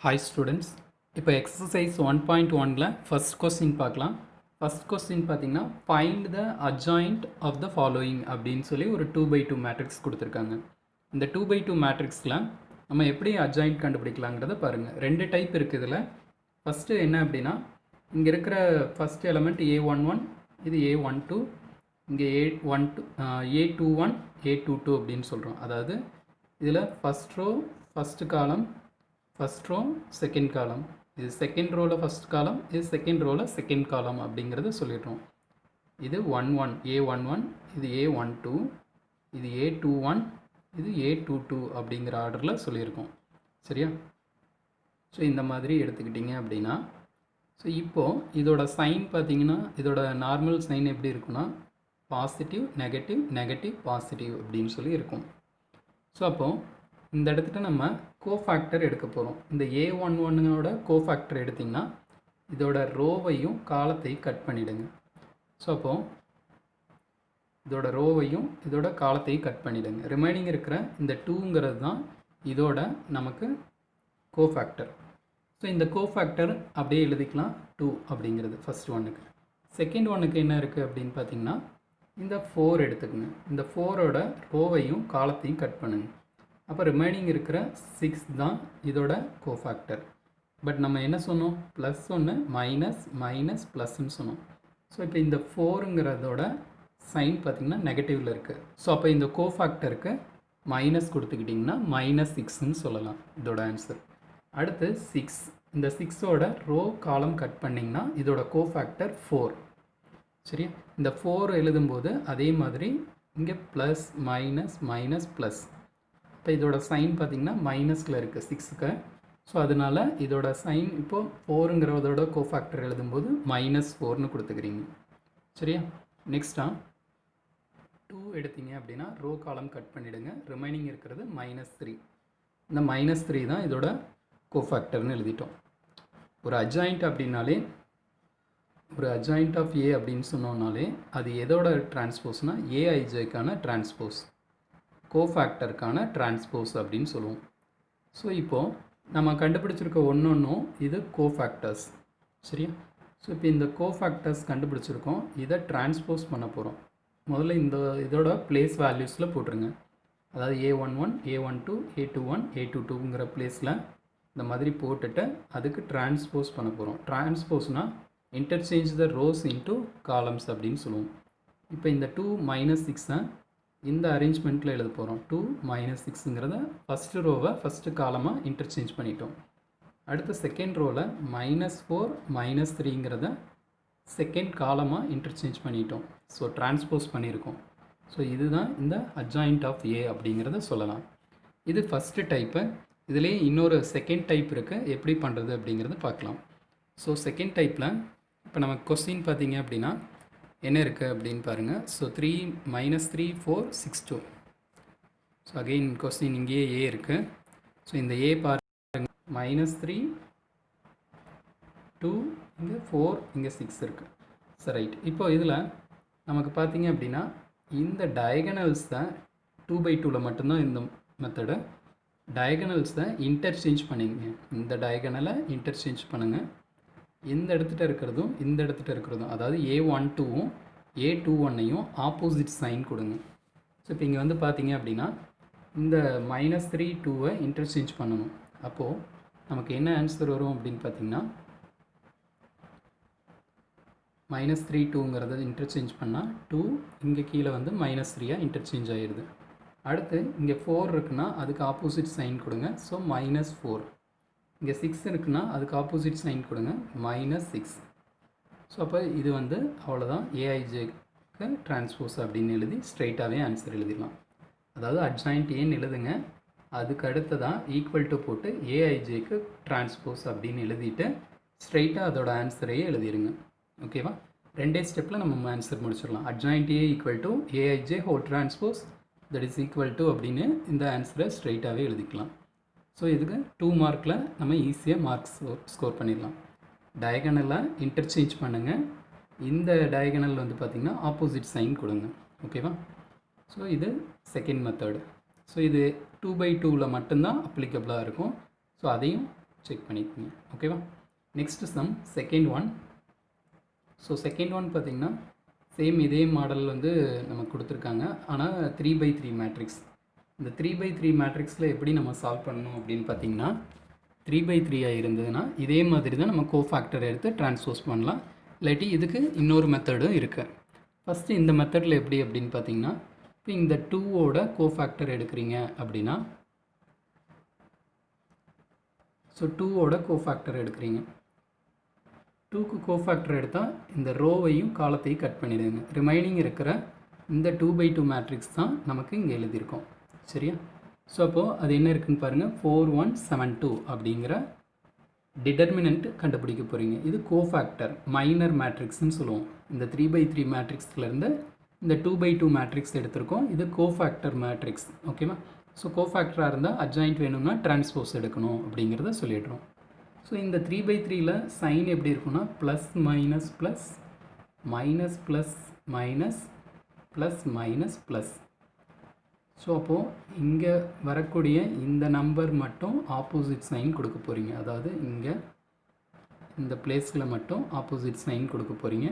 Hi students, இப்போ exercise 1.1ல first question பார்க்கலாம். First question பார்த்தீங்கன்னா find the adjoint of the following அப்படின்னு சொல்லி ஒரு 2x2 மேட்ரிக்ஸ் கொடுத்துருக்காங்க. இந்த 2x2 மேட்ரிக்ஸில் நம்ம எப்படி adjoint கண்டுபிடிக்கலாங்கிறத பாருங்கள். ரெண்டு டைப் இருக்குது இதில். ஃபஸ்ட்டு என்ன அப்படின்னா இங்கே இருக்கிற ஃபஸ்ட் எலமெண்ட் A11, இது A12, இங்கே A21, A22 அப்படின்னு சொல்கிறோம். அதாவது இதில் first row first column, first row second column, இது செகண்ட் ரோவில் ஃபஸ்ட் காலம், இது செகண்ட் ரோவில் செகண்ட் காலம் அப்படிங்கிறத சொல்லிடுறோம். இது 11 A11, இது A12, இது A21, இது A22 அப்படிங்கிற ஆர்டரில் சொல்லியிருக்கோம். சரியா? ஸோ இந்த மாதிரி எடுத்துக்கிட்டிங்க அப்படின்னா, ஸோ இப்போது இதோட சைன் பார்த்தீங்கன்னா இதோட நார்மல் சைன் எப்படி இருக்குன்னா பாசிட்டிவ் நெகட்டிவ் நெகட்டிவ் பாசிட்டிவ் அப்படின்னு சொல்லி இருக்கும். ஸோ அப்போது இந்த இடத்துல நம்ம கோஃபேக்டர் எடுக்க போகிறோம். இந்த A11ஓட கோஃபேக்டர் எடுத்திங்கன்னா இதோட ரோவையும் காலத்தையும் கட் பண்ணிவிடுங்க. ஸோ அப்போது இதோட ரோவையும் இதோட காலத்தையும் கட் பண்ணிவிடுங்க. ரிமைனிங் இருக்கிற இந்த 2ங்கிறது தான் இதோட நமக்கு கோஃபேக்டர். ஸோ இந்த கோஃபேக்டர் அப்படியே எழுதிக்கலாம் 2 அப்படிங்கிறது ஃபஸ்ட் ஒன்றுக்கு. செகண்ட் ஒன்றுக்கு என்ன இருக்குது அப்படின்னு பார்த்தீங்கன்னா இந்த 4 எடுத்துக்கோங்க. இந்த 4ஓட ரோவையும் காலத்தையும் கட் பண்ணுங்கள். அப்போ ரிமைனிங் இருக்கிற 6 தான் இதோட கோஃபேக்டர். பட் நம்ம என்ன சொன்னோம், ப்ளஸ் ஒன்று மைனஸ் மைனஸ் ப்ளஸ்ன்னு சொன்னோம். ஸோ இப்போ இந்த 4ங்கிறதோட சைன் பார்த்திங்கன்னா நெகட்டிவில் இருக்குது. ஸோ அப்போ இந்த கோஃபேக்டருக்கு மைனஸ் கொடுத்துக்கிட்டிங்கன்னா -6ன்னு சொல்லலாம் இதோட ஆன்சர். அடுத்து 6, இந்த 6ஓட ரோ காலம் கட் பண்ணிங்கன்னா இதோட கோஃபேக்டர் 4. சரியா? இந்த 4 எழுதும்போது அதே மாதிரி இங்கே ப்ளஸ் மைனஸ் மைனஸ் ப்ளஸ். இப்போ இதோட சைன் பார்த்திங்கன்னா மைனஸில் இருக்குது 6க்கு. ஸோ அதனால் இதோட சைன் இப்போது 4ங்கிறதோட கோஃபேக்டர் எழுதும்போது -4ன்னு கொடுத்துக்கிறீங்க. சரியா? நெக்ஸ்ட்டாக 2 எடுத்தீங்க அப்படின்னா ரோ காலம் கட் பண்ணிவிடுங்க. ரிமைனிங் இருக்கிறது -3. இந்த -3 தான் இதோட கோஃபேக்டர்னு எழுதிட்டோம். ஒரு அட்ஜாயிண்ட் அப்படின்னாலே, ஒரு அட்ஜாயிண்ட் ஆஃப் ஏ அப்படின்னு சொன்னோம்னாலே அது எதோட டிரான்ஸ்போஸ்னால் ஏஐஜேக்கான டிரான்ஸ்போஸ், கோஃபேக்டருக்கான டிரான்ஸ்போஸ் அப்படின்னு சொல்லுவோம். ஸோ இப்போது நம்ம கண்டுபிடிச்சிருக்க ஒன்றும் இது கோஃபேக்டர்ஸ். சரியா? ஸோ இப்போ இந்த கோஃபேக்டர்ஸ் கண்டுபிடிச்சிருக்கோம், இதை டிரான்ஸ்போஸ் பண்ண போகிறோம். முதல்ல இதோட பிளேஸ் வேல்யூஸில் போட்டுருங்க. அதாவது A11, A12, A21, A22ங்கிற பிளேஸில் இந்த மாதிரி போட்டுட்டு அதுக்கு டிரான்ஸ்போஸ் பண்ண போகிறோம். டிரான்ஸ்போஸ்னால் interchange the rows into columns அப்படின்னு சொல்லுவோம். இப்போ இந்த 2 -6 இந்த அரேஞ்ச்மெண்ட்டில் எழுத போகிறோம். 2 -6ங்கிறத ஃபஸ்ட்டு ரோவை ஃபஸ்ட்டு காலமாக இன்டர்சேஞ்ச் பண்ணிட்டோம். அடுத்து செகண்ட் ரோவில் -4 -3ங்கிறத செகண்ட் காலமாக இன்டர்சேஞ்ச் பண்ணிட்டோம். ஸோ டிரான்ஸ்போஸ் பண்ணியிருக்கோம். ஸோ இதுதான் இந்த அட்ஜாயிண்ட் ஆஃப் ஏ அப்படிங்கிறத சொல்லலாம். இது ஃபஸ்ட்டு டைப்பு. இதுலேயே இன்னொரு செகண்ட் டைப் இருக்குது, எப்படி பண்ணுறது அப்படிங்கிறத பார்க்கலாம். ஸோ செகண்ட் டைப்பில் இப்போ நமக்கு கொஸ்டின் பார்த்தீங்க அப்படின்னா என்ன இருக்குது அப்படின்னு பாருங்கள். ஸோ 3 -3 4 6 2. ஸோ அகெயின் கொஸ்டின் இங்கேயே ஏ இருக்குது. ஸோ இந்த ஏ பாருங்கள், -3 2, இங்கே 4, இங்கே 6 இருக்குது. So right. இப்போ இதில் நமக்கு பார்த்தீங்க அப்படின்னா இந்த டயகனல்ஸை 2/2ல் மட்டும்தான் இந்த மெத்தடு. டயகனல்ஸை இன்டர்சேஞ்ச் பண்ணிங்க. இந்த டயகனலை இன்டர்சேஞ்ச் பண்ணுங்கள். இந்த இடத்துல இருக்கிறதும் இந்த இடத்துல இருக்கிறதும், அதாவது A12வும் A21ஐயும் ஆப்போசிட் சைன் கொடுங்க. ஸோ இப்போ இங்கே வந்து பார்த்தீங்க அப்படின்னா இந்த -3 2வை இன்டர்சேஞ்ச் பண்ணணும். அப்போது நமக்கு என்ன ஆன்சர் வரும் அப்படின்னு பார்த்தீங்கன்னா -3 2ங்கிறத இன்டர்சேஞ்ச் பண்ணால் 2, இங்கே கீழே வந்து -3 இன்டர்சேஞ்ச் ஆகிடுது. அடுத்து இங்கே 4 இருக்குன்னா அதுக்கு ஆப்போசிட் சைன் கொடுங்க. ஸோ -4. இங்கே 6 இருக்குன்னா அதுக்கு ஆப்போசிட் சைன் கொடுங்க, -6. ஸோ அப்போ இது வந்து அவ்வளோதான், ஏஐஜேக்கு டிரான்ஸ்போஸ் அப்படின்னு எழுதி ஸ்ட்ரைட்டாகவே ஆன்சர் எழுதிடலாம். அதாவது அட்ஜாயிண்ட் ஏன்னு எழுதுங்க, அதுக்கு அடுத்ததான் ஈக்குவல் டு போட்டு ஏஐஜேக்கு டிரான்ஸ்போஸ் அப்படின்னு எழுதிட்டு ஸ்ட்ரைட்டாக அதோட ஆன்சரையே எழுதிடுங்க. ஓகேவா? ரெண்டே ஸ்டெப்பில் நம்ம ஆன்சர் முடிச்சிடலாம். Adjoint A equal to AIJ whole transpose that is equal to அப்படின்னு இந்த ஆன்சரை ஸ்ட்ரைட்டாகவே எழுதிக்கலாம். ஸோ இதுக்கு 2 மார்க்கில் நம்ம ஈஸியாக மார்க்ஸ் ஸ்கோர் பண்ணிடலாம். டயகனலாக இன்டர்சேஞ்ச் பண்ணுங்கள். இந்த டயகனல் வந்து பார்த்திங்கன்னா ஆப்போசிட் சைன் கொடுங்க. ஓகேவா? ஸோ இது செகண்ட் மெத்தடு. ஸோ இது 2/2ல் மட்டும்தான் அப்ளிகபிளாக இருக்கும். ஸோ அதையும் செக் பண்ணிக்கோங்க. ஓகேவா? Next some second one. So second one பார்த்திங்கன்னா சேம் இதே மாடல் வந்து நமக்கு கொடுத்துருக்காங்க. ஆனால் 3x3 மேட்ரிக்ஸ். இந்த 3x3 மேட்ரிக்ஸில் எப்படி நம்ம சால்வ் பண்ணணும் அப்படின்னு பார்த்தீங்கன்னா 3x3 இருந்ததுன்னா இதே மாதிரி தான் நம்ம கோஃபேக்டர் எடுத்து ட்ரான்ஸ்போஸ் பண்ணலாம். இல்லாட்டி இதுக்கு இன்னொரு மெத்தடும் இருக்குது. ஃபஸ்ட்டு இந்த மெத்தடில் எப்படி அப்படின்னு பார்த்தீங்கன்னா இப்போ இந்த 2ஓட கோஃபேக்டர் எடுக்கிறீங்க அப்படின்னா ஸோ 2ஓட கோஃபேக்டர் எடுக்கிறீங்க. 2க்கு கோஃபேக்டர் எடுத்தால் இந்த ரோவையும் காலத்தையும் கட் பண்ணிடுங்க. ரிமைனிங் இருக்கிற இந்த 2x2 மேட்ரிக்ஸ் தான் நமக்கு இங்கே எழுதியிருக்கோம். சரியா? ஸோ அப்போது அது என்ன இருக்குதுன்னு பாருங்கள். 4172 அப்படிங்கிற டிட்டர்மினன்ட் கண்டுபிடிக்க போகிறீங்க. இது கோஃபேக்டர் மைனர் மேட்ரிக்ஸ்ன்னு சொல்லுவோம். இந்த 3x3 மேட்ரிக்ஸ்லேருந்து இந்த 2x2 மேட்ரிக்ஸ் எடுத்திருக்கோம். இது கோஃபேக்டர் மேட்ரிக்ஸ். ஓகேவா? ஸோ கோஃபேக்டராக இருந்தால் அட்ஜாயிண்ட் வேணும்னா டிரான்ஸ்போஸ் எடுக்கணும் அப்படிங்கிறத சொல்லிடுறோம். ஸோ இந்த 3x3ல் சைன் எப்படி இருக்குன்னா plus minus plus minus plus minus plus minus plus. So அப்போது இங்கே வரக்கூடிய இந்த நம்பர் மட்டும் ஆப்போசிட் சைன் கொடுக்க போகிறீங்க. அதாவது இங்கே இந்த பிளேஸில் மட்டும் ஆப்போசிட் சைன் கொடுக்க போகிறீங்க.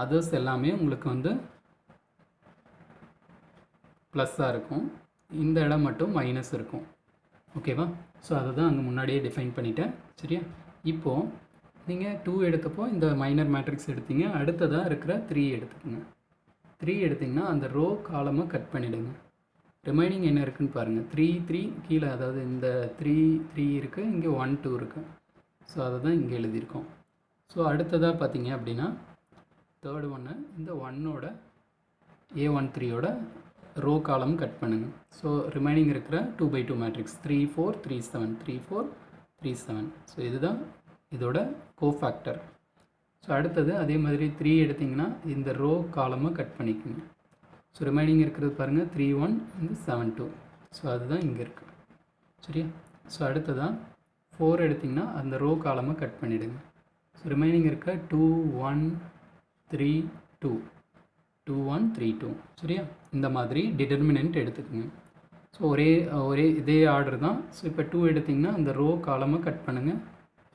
அதர்ஸ் எல்லாமே உங்களுக்கு வந்து ப்ளஸ்ஸாக இருக்கும். இந்த இடம் மட்டும் மைனஸ் இருக்கும். ஓகேவா? ஸோ அதை தான் அங்கே முன்னாடியே டிஃபைன் பண்ணிட்டேன். சரியா? இப்போது நீங்கள் 2 எடுத்தப்போ இந்த மைனர் மேட்ரிக்ஸ் எடுத்தீங்க. அடுத்ததாக இருக்கிற 3 எடுத்துக்கோங்க. 3 எடுத்திங்கன்னா அந்த ரோ காலமாக கட் பண்ணிவிடுங்க. ரிமைனிங் என்ன இருக்குதுன்னு பாருங்கள். 3 கீழே, அதாவது இந்த 3 இருக்குது, இங்கே 1 2 இருக்குது. ஸோ அதை தான் இங்கே எழுதியிருக்கோம். ஸோ அடுத்ததாக பார்த்தீங்க அப்படின்னா தேர்டு ஒன்று இந்த 1ஓட A13ஓட ரோ காலம் கட் பண்ணுங்கள். ஸோ ரிமைனிங் இருக்கிற 2x2 மேட்ரிக்ஸ் 3 4 3 7 3 4 3 7. ஸோ இதுதான் இதோட கோஃபேக்டர். ஸோ அடுத்தது அதே மாதிரி 3 எடுத்திங்கன்னா இந்த ரோ காலமாக கட் பண்ணிக்கோங்க. ஸோ ரிமைனிங் இருக்கிறது பாருங்கள் 3 1 இந்த 7 2. ஸோ அதுதான் இங்கே இருக்குது. சரியா? ஸோ அடுத்ததான் 4 எடுத்திங்கன்னா அந்த ரோ காலமாக கட் பண்ணிவிடுங்க. ஸோ ரிமைனிங் இருக்க 2 1 3 2 2 1 3 2. சரியா? இந்த மாதிரி டிட்டர்மினன்ட் எடுத்துக்கோங்க. ஸோ ஒரே இதே ஆர்டர் தான். ஸோ இப்போ 2 எடுத்திங்கன்னா அந்த ரோ காலமாக கட் பண்ணுங்கள்.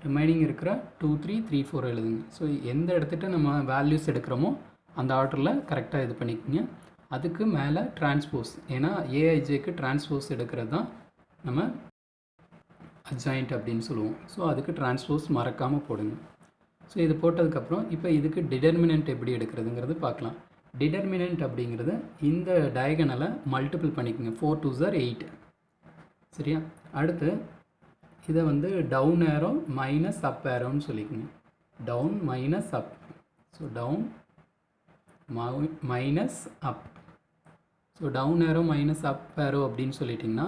ரிமைனிங் இருக்கிற 2 3 3 4 எழுதுங்க. ஸோ எந்த இடத்துட்டு நம்ம வேல்யூஸ் எடுக்கிறோமோ அந்த ஆர்டரில் கரெக்டாக இது பண்ணிக்கோங்க. அதுக்கு மேலே டிரான்ஸ்போஸ், ஏன்னா ஏஐஜேக்கு டிரான்ஸ்போஸ் எடுக்கிறது தான் நம்ம அட்ஜாயிண்ட் அப்படின்னு சொல்லுவோம். ஸோ அதுக்கு டிரான்ஸ்போஸ் மறக்காமல் போடுங்க. ஸோ இது போட்டதுக்கப்புறம் இப்போ இதுக்கு டிட்டர்மினன்ட் எப்படி எடுக்கிறதுங்கிறது பார்க்கலாம். டிட்டர்மினன்ட் அப்படிங்கிறது இந்த டயகனலை மல்டிபிள் பண்ணிக்கோங்க. 4 2s are 8. சரியா? அடுத்து இதை வந்து டவுன் ஏரோ மைனஸ் அப் ஏரோன்னு சொல்லிக்கோங்க. Down minus up. So down minus up. So down arrow minus up arrow அப்படின்னு சொல்லிட்டிங்கன்னா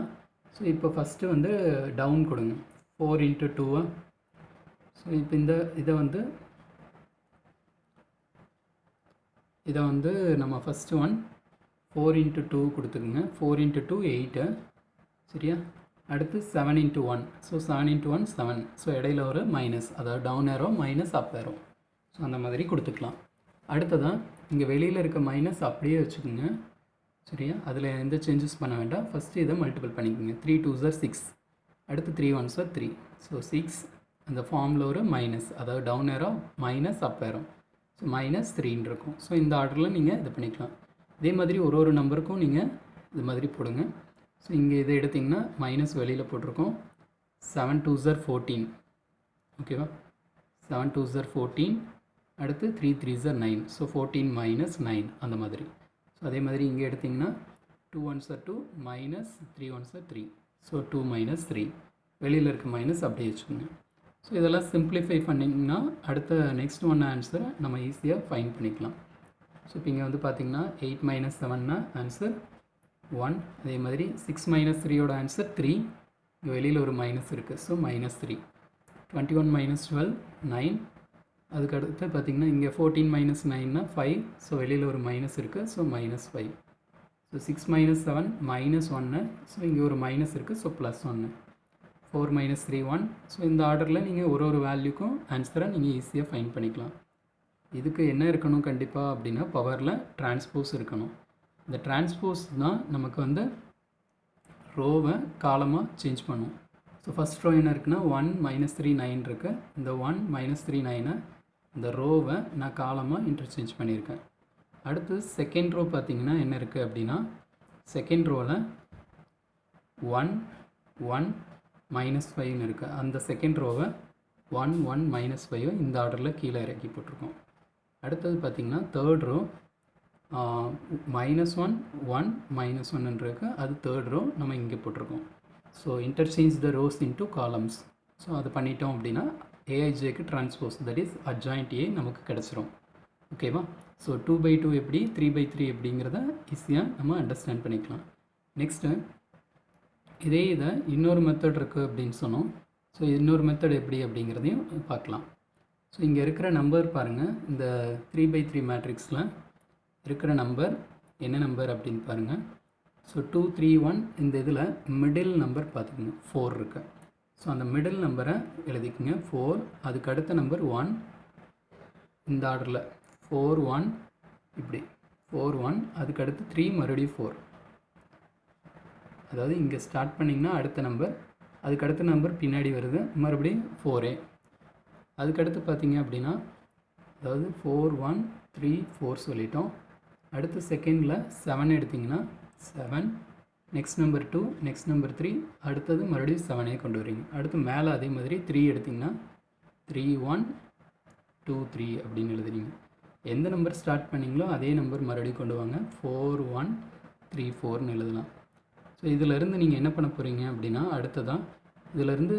ஸோ இப்போ ஃபஸ்ட்டு வந்து டவுன் கொடுங்க. 4 into 2. ஸோ இப்போ இதை வந்து நம்ம ஃபஸ்ட்டு 4 into 2 கொடுத்துக்குங்க. 4 into 2 8. சரியா? அடுத்து 7 into 1. So 7 into 1 7. ஸோ இடையில ஒரு மைனஸ், அதாவது down arrow minus up arrow. So அந்த மாதிரி கொடுத்துக்கலாம். அடுத்ததான் இங்கே வெளியில் இருக்க மைனஸ் அப்படியே வச்சுக்கோங்க. சரியா? அதில் எந்த சேஞ்சஸ் பண்ண வேண்டாம். ஃபஸ்ட்டு இதை மல்டிபிள் பண்ணிக்கோங்க. 3 2s are 6. அடுத்து 3 1s are 3. ஸோ 6 அந்த ஃபார்மில் ஒரு மைனஸ், அதாவது down arrow minus up arrow. So minus 3 இருக்கும். ஸோ இந்த ஆர்டரில் நீங்கள் இது பண்ணிக்கலாம். இதே மாதிரி ஒரு நம்பருக்கும் நீங்கள் இது மாதிரி போடுங்க. ஸோ இங்கே இதை எடுத்திங்கன்னா மைனஸ் வெளியில் போட்டிருக்கோம். 7 2s are 14. ஓகேவா? 7 2s are 14. அடுத்து 3 3s are 9. ஸோ 14 மைனஸ் 9 அந்த மாதிரி. ஸோ அதே மாதிரி இங்கே எடுத்திங்கன்னா 2 1s are 2 minus 3 1s are 3. So 2 minus 3. வெளியில் இருக்க மைனஸ் அப்படியே வச்சுக்கோங்க. ஸோ இதெல்லாம் சிம்பிளிஃபை பண்ணிங்கன்னா அடுத்த நெக்ஸ்ட் ஒன் ஆன்சரை நம்ம ஈஸியாக ஃபைன் பண்ணிக்கலாம். ஸோ இப்போ இங்கே வந்து பார்த்திங்கன்னா 8 மைனஸ் 7னா ஆன்சர் 1. அதே மாதிரி 6 மைனஸ் 3யோட ஆன்சர் 3. இங்கே வெளியில் ஒரு மைனஸ் இருக்குது. So minus 3. 21 மைனஸ் 12 9. அதுக்கு அடுத்து பார்த்திங்கன்னா இங்கே 14 மைனஸ் 9னா 5. ஸோ வெளியில் ஒரு மைனஸ் இருக்குது. So minus 5. So 6 minus 7 minus 1. So இங்கே ஒரு மைனஸ் இருக்குது. So plus 1. 4 minus 3 1. ஸோ இந்த ஆர்டரில் நீங்கள் ஒரு வேல்யூக்கும் ஆன்சரை நீங்கள் ஈஸியாக ஃபைன் பண்ணிக்கலாம். இதுக்கு என்ன இருக்கணும் கண்டிப்பாக அப்படின்னா பவரில் டிரான்ஸ்போஸ் இருக்கணும். இந்த டிரான்ஸ்போஸ் தான் நமக்கு வந்து ரோவை காலமாக சேஞ்ச் பண்ணும். ஸோ ஃபஸ்ட் ரோ என்ன இருக்குன்னா 1 மைனஸ் 3 9 இருக்குது. இந்த 1 மைனஸ் 3 9 இந்த ரோவை நான் காலமாக இன்டர்சேஞ்ச் பண்ணியிருக்கேன். அடுத்து செகண்ட் ரோ பார்த்திங்கன்னா என்ன இருக்குது அப்படின்னா செகண்ட் ரோவில் 1 1 மைனஸ் 5ன்னு இருக்குது. அந்த செகண்ட் ரோவை 1 1 மைனஸ் 5 இந்த ஆர்டரில் கீழே இறக்கி போட்டிருக்கோம். அடுத்தது பார்த்திங்கன்னா தேர்ட் ரோ -1 1 -1 இருக்குது. அது தேர்ட் ரோ நம்ம இங்கே போட்டிருக்கோம். So interchange the rows into columns. So அது பண்ணிட்டோம் அப்படின்னா ஏஐஜேக்கு transpose that is adjoint A நமக்கு கிடச்சிரும். ஓகேவா? ஸோ 2/2 எப்படி 3/3 எப்படிங்கிறத ஈஸியாக நம்ம அண்டர்ஸ்டாண்ட் பண்ணிக்கலாம். நெக்ஸ்ட்டு இதை இன்னொரு மெத்தட் இருக்குது அப்படின்னு சொன்னோம். ஸோ இன்னொரு மெத்தட் எப்படி அப்படிங்கிறதையும் பார்க்கலாம். ஸோ இங்கே இருக்கிற நம்பர் பாருங்கள். இந்த 3/3 மேட்ரிக்ஸில் இருக்கிற நம்பர் என்ன நம்பர் அப்படின்னு பாருங்கள். ஸோ 2 3 1 இந்த இதில் மிடில் நம்பர் பார்த்துக்குங்க 4 இருக்குது. ஸோ அந்த மிடில் நம்பரை எழுதிக்குங்க 4. அதுக்கு அடுத்த நம்பர் 1 இந்த ஆர்டரில் 4 1 இப்படி 4 1 அதுக்கு அடுத்து 3 மறுபடியும் 4. அதாவது இங்கே ஸ்டார்ட் பண்ணிங்கன்னா அடுத்த நம்பர், அதுக்கு அடுத்த நம்பர் பின்னாடி வருது மறுபடியும் 4. அதுக்கடுத்து பார்த்தீங்க அப்படின்னா அதாவது 4 1 3 4 சொல்லிட்டோம். அடுத்து செகண்டில் 7 எடுத்திங்கன்னா 7, நெக்ஸ்ட் நம்பர் 2, நெக்ஸ்ட் நம்பர் 3, அடுத்தது மறுபடியும் 7 கொண்டு வரீங்க. அடுத்து மேலே அதே மாதிரி 3 எடுத்திங்கன்னா 3 1 2 3 அப்படின்னு எழுதுறீங்க. எந்த நம்பர் ஸ்டார்ட் பண்ணிங்களோ அதே நம்பர் மறுபடியும் கொண்டு வாங்க. 4 1 3 4ன்னு எழுதலாம். ஸோ இதிலேருந்து நீங்கள் என்ன பண்ண போகிறீங்க அப்படின்னா அடுத்ததான் இதிலேருந்து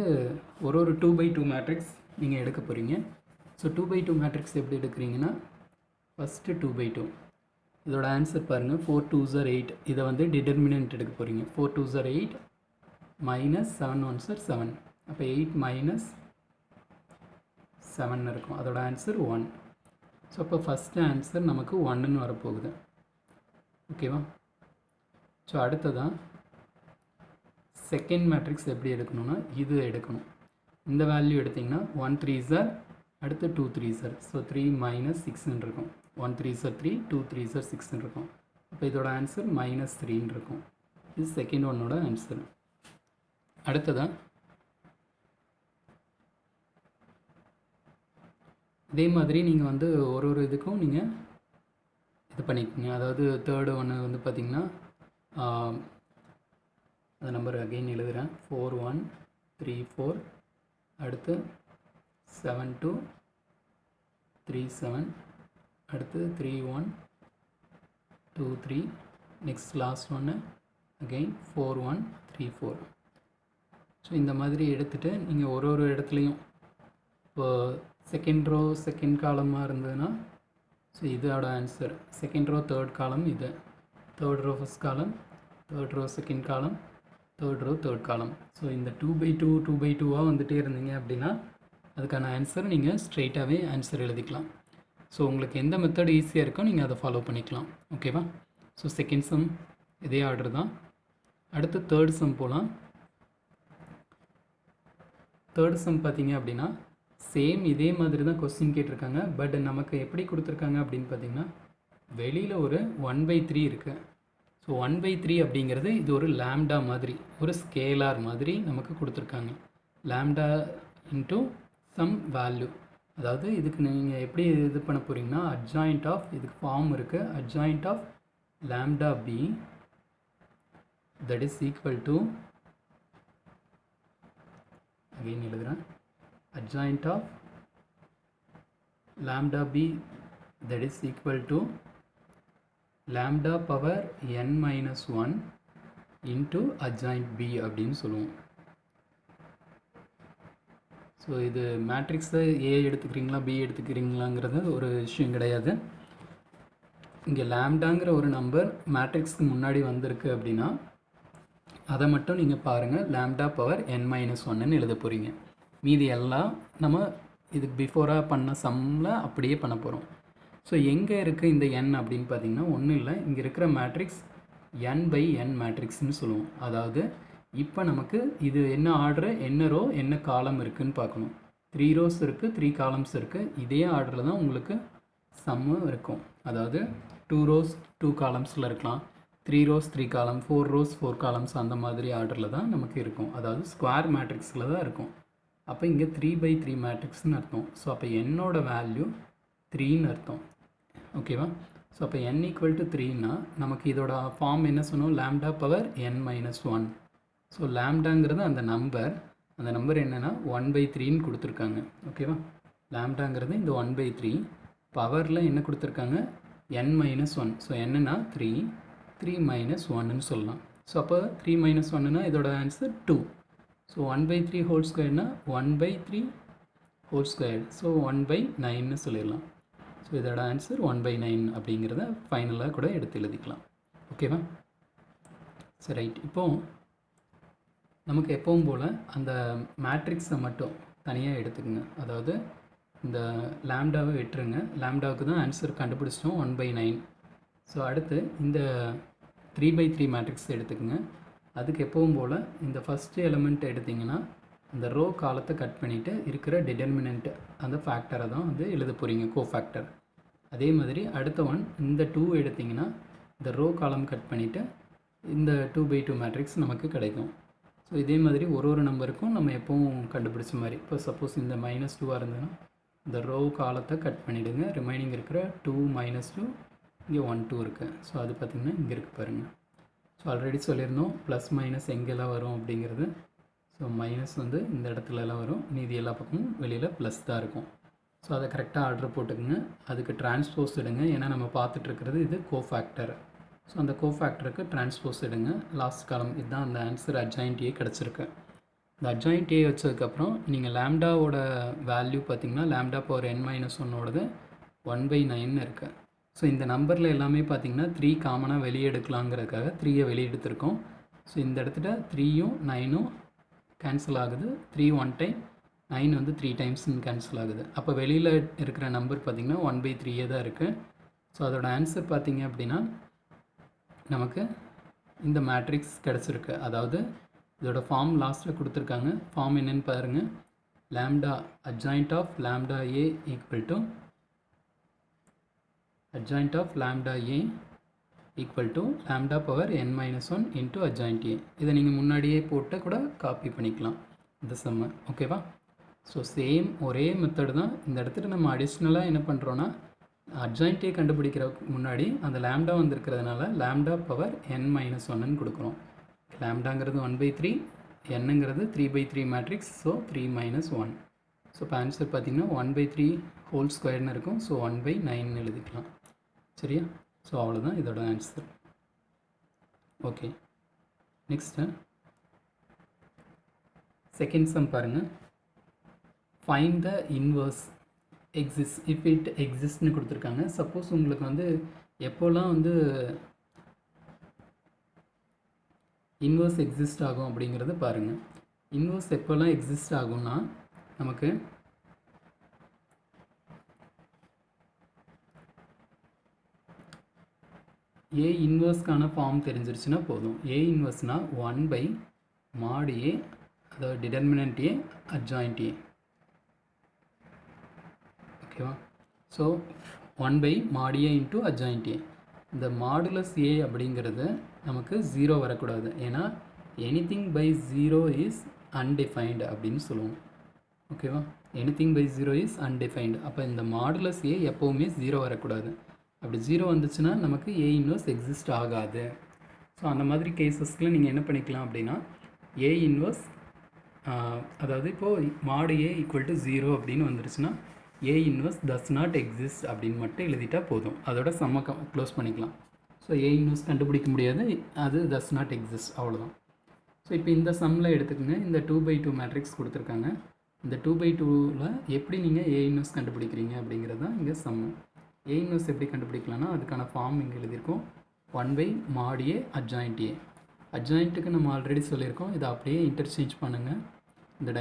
ஒரு 2/2 மேட்ரிக்ஸ் நீங்கள் எடுக்க போகிறீங்க. ஸோ 2/2 மேட்ரிக்ஸ் எப்படி எடுக்கிறீங்கன்னா ஃபஸ்ட்டு 2/2 இதோட ஆன்சர் பாருங்கள். 4 2s are 8. இதை வந்து டிட்டர்மினன்ட் எடுக்க போகிறீங்க. 4 2s are 8 minus 7 1s are 7. அப்போ 8 மைனஸ் 7 இருக்கும். அதோட ஆன்சர் 1. ஸோ அப்போ ஃபஸ்ட்டு ஆன்சர் நமக்கு 1ன்னு வரப்போகுது. ஓகேவா? ஸோ அடுத்ததான் செகண்ட் மேட்ரிக்ஸ் எப்படி எடுக்கணும்னா இது எடுக்கணும். இந்த வேல்யூ எடுத்திங்கன்னா 1 3s are அடுத்து 2 3s are. ஸோ 3 மைனஸ் 6ன்னு இருக்கும். 1 3s are 3 2 3s are 6ன்னு இருக்கும். அப்போ இதோட ஆன்சர் -3ன்னு இருக்கும். இது செகண்ட் ஒன்னோட ஆன்சர். அடுத்ததான் இதே மாதிரி நீங்கள் வந்து ஒரு இதுக்கும் நீங்கள் இது பண்ணிக்கோங்க. அதாவது தேர்டு ஒன்று வந்து பார்த்திங்கன்னா அந்த நம்பர் அகெயின் எழுதுகிறேன். 4 1 3 4 அடுத்து 7 2 3 7 அடுத்து 3 1 2 3 நெக்ஸ்ட் லாஸ்ட் ஒன்று அகெயின் 4 1 3 4. ஸோ இந்த மாதிரி எடுத்துகிட்டு நீங்கள் ஒரு இடத்துலையும் இப்போது செகண்ட் ரோ செகண்ட் காலமாக இருந்ததுன்னா ஸோ இதோட answer second row third column, இது third row first column, third row second column, third row third column. So இந்த 2/2 2/2 வந்துகிட்டே இருந்தீங்க அப்படின்னா அதுக்கான ஆன்சர் நீங்கள் ஸ்ட்ரெயிட்டாகவே ஆன்சர் எழுதிக்கலாம். ஸோ உங்களுக்கு எந்த மெத்தட் ஈஸியாக இருக்கோ நீங்கள் அதை ஃபாலோ பண்ணிக்கலாம். ஓகேவா? ஸோ செகண்ட் சம் இதே ஆர்டர் தான். அடுத்து தேர்ட் சம் போகலாம். தேர்ட் சம் பார்த்தீங்க அப்படின்னா சேம் இதே மாதிரி தான் கொஸ்டின் கேட்டிருக்காங்க. பட் நமக்கு எப்படி கொடுத்துருக்காங்க அப்படின்னு பார்த்தீங்கன்னா வெளியில் ஒரு 1/3 இருக்குது. ஸோ 1/3 அப்படிங்கிறது இது ஒரு லேம்டா மாதிரி, ஒரு ஸ்கேலார் மாதிரி நமக்கு கொடுத்துருக்காங்க. Lambda into some value. அதாவது இதுக்கு நீங்கள் எப்படி இது பண்ண போகிறீங்கன்னா அட்ஜாயிண்ட் ஆஃப், இதுக்கு ஃபார்ம் இருக்குது, adjoint of lambda B that is equal to, again எழுதுகிறேன், adjoint of lambda b that is equal to lambda power n minus 1 into adjoint b அப்படின்னு சொல்லுவோம். ஸோ இது மேட்ரிக்ஸை ஏ எடுத்துக்கிறீங்களா பி எடுத்துக்கிறீங்களாங்கிறது ஒரு விஷயம் கிடையாது. இங்கே லேம்டாங்கிற ஒரு நம்பர் மேட்ரிக்ஸ்க்கு முன்னாடி வந்திருக்கு அப்படின்னா அதை மட்டும் நீங்கள் பாருங்கள். லேம்டா பவர் n மைனஸ் 1ன்னு எழுத போகிறீங்க. மீதி எல்லாம் நம்ம இதுக்கு பிஃபோராக பண்ண சம்மில் அப்படியே பண்ண போகிறோம். ஸோ எங்கே இருக்குது இந்த n அப்படின்னு பார்த்தீங்கன்னா ஒன்றும் இல்லை, இங்கே இருக்கிற மேட்ரிக்ஸ் n/n மேட்ரிக்ஸ்னு சொல்லுவோம். அதாவது இப்போ நமக்கு இது என்ன ஆர்டரு, என்ன ரோ, என்ன காலம் இருக்குதுன்னு பார்க்கணும். 3 rows இருக்குது, 3 columns இருக்குது. இதே ஆர்டரில் தான் உங்களுக்கு சம்மு இருக்கும். அதாவது 2 rows 2 columnsல இருக்கலாம், 3 rows 3 column 4 rows 4 columns அந்த மாதிரி ஆர்டரில் தான் நமக்கு இருக்கும். அதாவது ஸ்கொயர் மேட்ரிக்ஸில் தான் இருக்கும். அப்போ இங்கே 3/3 மேட்ரிக்ஸ்னு அர்த்தம். ஸோ அப்போ என்னோட வேல்யூ 3ன்னு அர்த்தம். ஓகேவா? ஸோ அப்போ n ஈக்குவல் டு 3னா நமக்கு இதோட ஃபார்ம் என்ன சொன்னோம்? Lambda power n-1. ஸோ லாம்டாங்கிறது அந்த நம்பர் என்னென்னா 1/3ன்னு கொடுத்துருக்காங்க. ஓகேவா? லாம்டாங்கிறது இந்த 1/3 பவரில் என்ன கொடுத்துருக்காங்க? n-1. ஸோ என்னன்னா 3 3-1ன்னு சொல்லலாம். ஸோ அப்போ 3-1னா இதோட ஆன்சர் 2. ஸோ 1/3 ஹோல் ஸ்கொயர்னா 1/3 ஹோல் ஸ்கொயர். ஸோ 1/9ன்னு சொல்லிடலாம். ஸோ இதோட ஆன்சர் 1/9 அப்படிங்கிறத ஃபைனலாக கூட எடுத்து எழுதிக்கலாம். ஓகேவா? சரி, ரைட். இப்போது நமக்கு எப்பவும் போல் அந்த மேட்ரிக்ஸை மட்டும் தனியாக எடுத்துக்கோங்க. அதாவது இந்த லாம்டாவை விட்டுருங்க. லாம்டாவுக்கு தான் ஆன்சர் கண்டுபிடிச்சிட்டோம் 1/9. ஸோ அடுத்து இந்த 3/3 மேட்ரிக்ஸ் எடுத்துக்கோங்க. அதுக்கு எப்பவும் போல் இந்த ஃபஸ்ட்டு எலிமெண்ட் எடுத்திங்கன்னா இந்த ரோ காலத்தை கட் பண்ணிவிட்டு இருக்கிற டிட்டர்மினன்ட் அந்த ஃபேக்டரை தான் வந்து எழுத போகிறீங்க, கோஃபேக்டர். அதே மாதிரி அடுத்த ஒன் இந்த 2 எடுத்திங்கன்னா இந்த ரோ காலம் கட் பண்ணிவிட்டு இந்த 2/2 மேட்ரிக்ஸ் நமக்கு கிடைக்கும். ஸோ இதே மாதிரி ஒரு நம்பருக்கும் நம்ம எப்பவும் கண்டுபிடிச்ச மாதிரி, இப்போ சப்போஸ் இந்த -2 இருந்ததுன்னா இந்த ரோ காலத்தை கட் பண்ணிவிடுங்க. ரிமைனிங் இருக்கிற 2 -2 இங்கே 1 2 இருக்குது. ஸோ அது பார்த்திங்கன்னா இங்கே இருக்குது பாருங்கள். ஸோ ஆல்ரெடி சொல்லியிருந்தோம் ப்ளஸ் மைனஸ் எங்கெல்லாம் வரும் அப்படிங்கிறது. ஸோ மைனஸ் வந்து இந்த இடத்துலலாம் வரும், மீதி எல்லா பக்கமும் வெளியில் ப்ளஸ் தான் இருக்கும். ஸோ அதை கரெக்டாக ஆர்டர் போட்டுக்குங்க. அதுக்கு டிரான்ஸ்போஸ் எடுங்க. ஏன்னா நம்ம பார்த்துட்ருக்கிறது இது கோஃபேக்டர். ஸோ அந்த கோஃபேக்டருக்கு டிரான்ஸ்போஸ் எடுங்க. லாஸ்ட் காலம் இதுதான் அந்த ஆன்சர் அட்ஜாயின்ட் ஏ கிடச்சிருக்கு. இந்த அட்ஜாயின்ட் ஏ வச்சதுக்கப்புறம் நீங்கள் லாம்டாவோட வேல்யூ பார்த்திங்கன்னா லாம்டா பவர் n-1ஓடது 1/9 இருக்குது. ஸோ இந்த நம்பரில் எல்லாமே பார்த்திங்கன்னா 3 காமனாக வெளியே எடுக்கலாங்கிறதுக்காக 3யை வெளியே எடுத்திருக்கோம். ஸோ இந்த இடத்துல 3யும் 9ம் கேன்சல் ஆகுது. 3 1 டைம், 9 வந்து 3 டைம்ஸ்னு கேன்சல் ஆகுது. அப்போ வெளியில் இருக்கிற நம்பர் பார்த்திங்கன்னா 1/3 தான் இருக்குது. ஸோ அதோட ஆன்சர் பார்த்திங்க அப்படின்னா நமக்கு இந்த மேட்ரிக்ஸ் கிடச்சிருக்கு. அதாவது இதோட ஃபார்ம் லாஸ்ட்டில் கொடுத்துருக்காங்க. ஃபார்ம் என்னென்னு பாருங்கள். Lambda adjoint of lambda a equal to lambda power n-1 into adjoint a. இதை நீங்கள் முன்னாடியே போட்டு கூட காப்பி பண்ணிக்கலாம் இந்த சம்மை. ஓகேவா? ஸோ சேம் ஒரே மெத்தட் தான். இந்த இடத்துல நம்ம அடிஷ்னலாக என்ன பண்ணுறோன்னா adjoint a கண்டுபிடிக்கிறதுக்கு முன்னாடி அந்த லாம்டா வந்துருக்கிறதுனால லாம்டா பவர் n-1ன்னு கொடுக்குறோம். லாம்டாங்கிறது 1/3, என்னங்கிறது 3/3 மேட்ரிக்ஸ். ஸோ 3-1. ஸோ இப்போ ஆன்சர் பார்த்திங்கன்னா 1/3 ஹோல் ஸ்கொயர்னு இருக்கும். ஸோ 1/9 எழுதிக்கலாம். சரியா? ஸோ அவ்வளோதான் இதோட answer. Okay, next second sum பாருங்கள். Find the inverse exist if it எக்ஸிஸ்ட்னு கொடுத்துருக்காங்க. சப்போஸ் உங்களுக்கு வந்து எப்போல்லாம் வந்து இன்வர்ஸ் எக்ஸிஸ்ட் ஆகும் அப்படிங்கிறத பாருங்கள். இன்வர்ஸ் எப்போல்லாம் எக்ஸிஸ்ட் ஆகும்னா நமக்கு ஏ இன்வர்ஸ்க்கான ஃபார்ம் தெரிஞ்சிருச்சுன்னா போதும். ஏ இன்வர்ஸ்னால் 1/mod a, அதாவது டிட்டர்மினன்ட் ஏ அட்ஜாயின்ட் ஏ. ஓகேவா? So 1/mod a into adjoint a. இந்த மாடுலஸ் ஏ அப்படிங்கிறது நமக்கு 0 வரக்கூடாது. ஏன்னா எனிதிங் பை 0 இஸ் அன்டிஃபைன்டு அப்படின்னு சொல்லுவோம். ஓகேவா? Anything by 0 is undefined. அப்போ இந்த மாடுலஸ் ஏ எப்போவுமே 0 வரக்கூடாது. அப்படி 0 வந்துச்சுன்னா நமக்கு ஏ இன்வர்ஸ் எக்ஸிஸ்ட் ஆகாது. ஸோ அந்த மாதிரி கேசஸ்க்கு நீங்கள் என்ன பண்ணிக்கலாம் அப்படின்னா ஏ இன்வர்ஸ், அதாவது இப்போது mod a ஈக்குவல் டு 0 அப்படின்னு வந்துருச்சுன்னா ஏ இன்வர்ஸ் டஸ் நாட் எக்ஸிஸ்ட் அப்படின்னு மட்டும் எழுதிட்டா போதும். அதோட சம்ம க்ளோஸ் பண்ணிக்கலாம். ஸோ ஏ இன்வர்ஸ் கண்டுபிடிக்க முடியாது, அது டஸ் நாட் எக்ஸிஸ்ட், அவ்வளோதான். ஸோ இப்போ இந்த சம்மில் எடுத்துக்கோங்க. இந்த 2/2 மேட்ரிக்ஸ் கொடுத்துருக்காங்க. இந்த 2/2ல் எப்படி நீங்கள் ஏ இன்வர்ஸ் கண்டுபிடிக்கிறீங்க அப்படிங்கிறது தான் இங்கே சம்மு. ஏ இன்வர்ஸ் எப்படி கண்டுபிடிக்கலாம்னா அதுக்கான ஃபார்ம் இங்கே எழுதியிருக்கோம். 1/mod a adjoint a. அட்ஜாயிண்ட்டுக்கு நம்ம ஆல்ரெடி சொல்லியிருக்கோம். இதை அப்படியே இன்டர்சேஞ்ச் பண்ணுங்கள். இந்த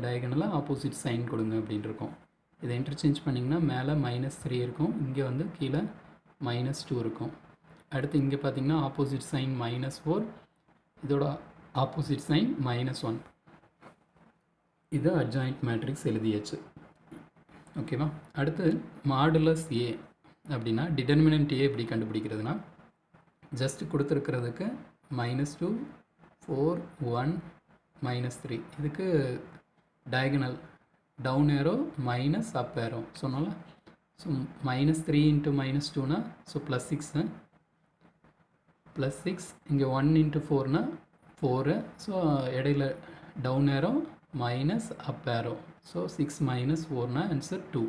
டயகனலாக ஆப்போசிட் சைன் கொடுங்க அப்படின்னு இருக்கும். இதை இன்டர்சேஞ்ச் பண்ணிங்கன்னா மேலே -3 இருக்கும், இங்கே வந்து கீழே -2 இருக்கும். அடுத்து இங்கே பார்த்திங்கன்னா ஆப்போசிட் சைன் -4, இதோட ஆப்போசிட் சைன் -1. இது அட்ஜாயிண்ட் மேட்ரிக்ஸ் எழுதியாச்சு. ஓகேவா? அடுத்து மாடுலஸ் ஏ அப்படின்னா டிட்டர்மினன்ட் ஏ எப்படி கண்டுபிடிக்கிறதுனா ஜஸ்ட் கொடுத்துருக்கிறதுக்கு -2 4 1 -3 இதுக்கு diagonal down arrow minus up arrow சொன்னால. ஸோ -3 × -2னா ஸோ +6 +6 இங்கே 1 × 4னா 4. ஸோ இடையில down arrow minus up arrow. So 6 - 4னா ஆன்சர் 2.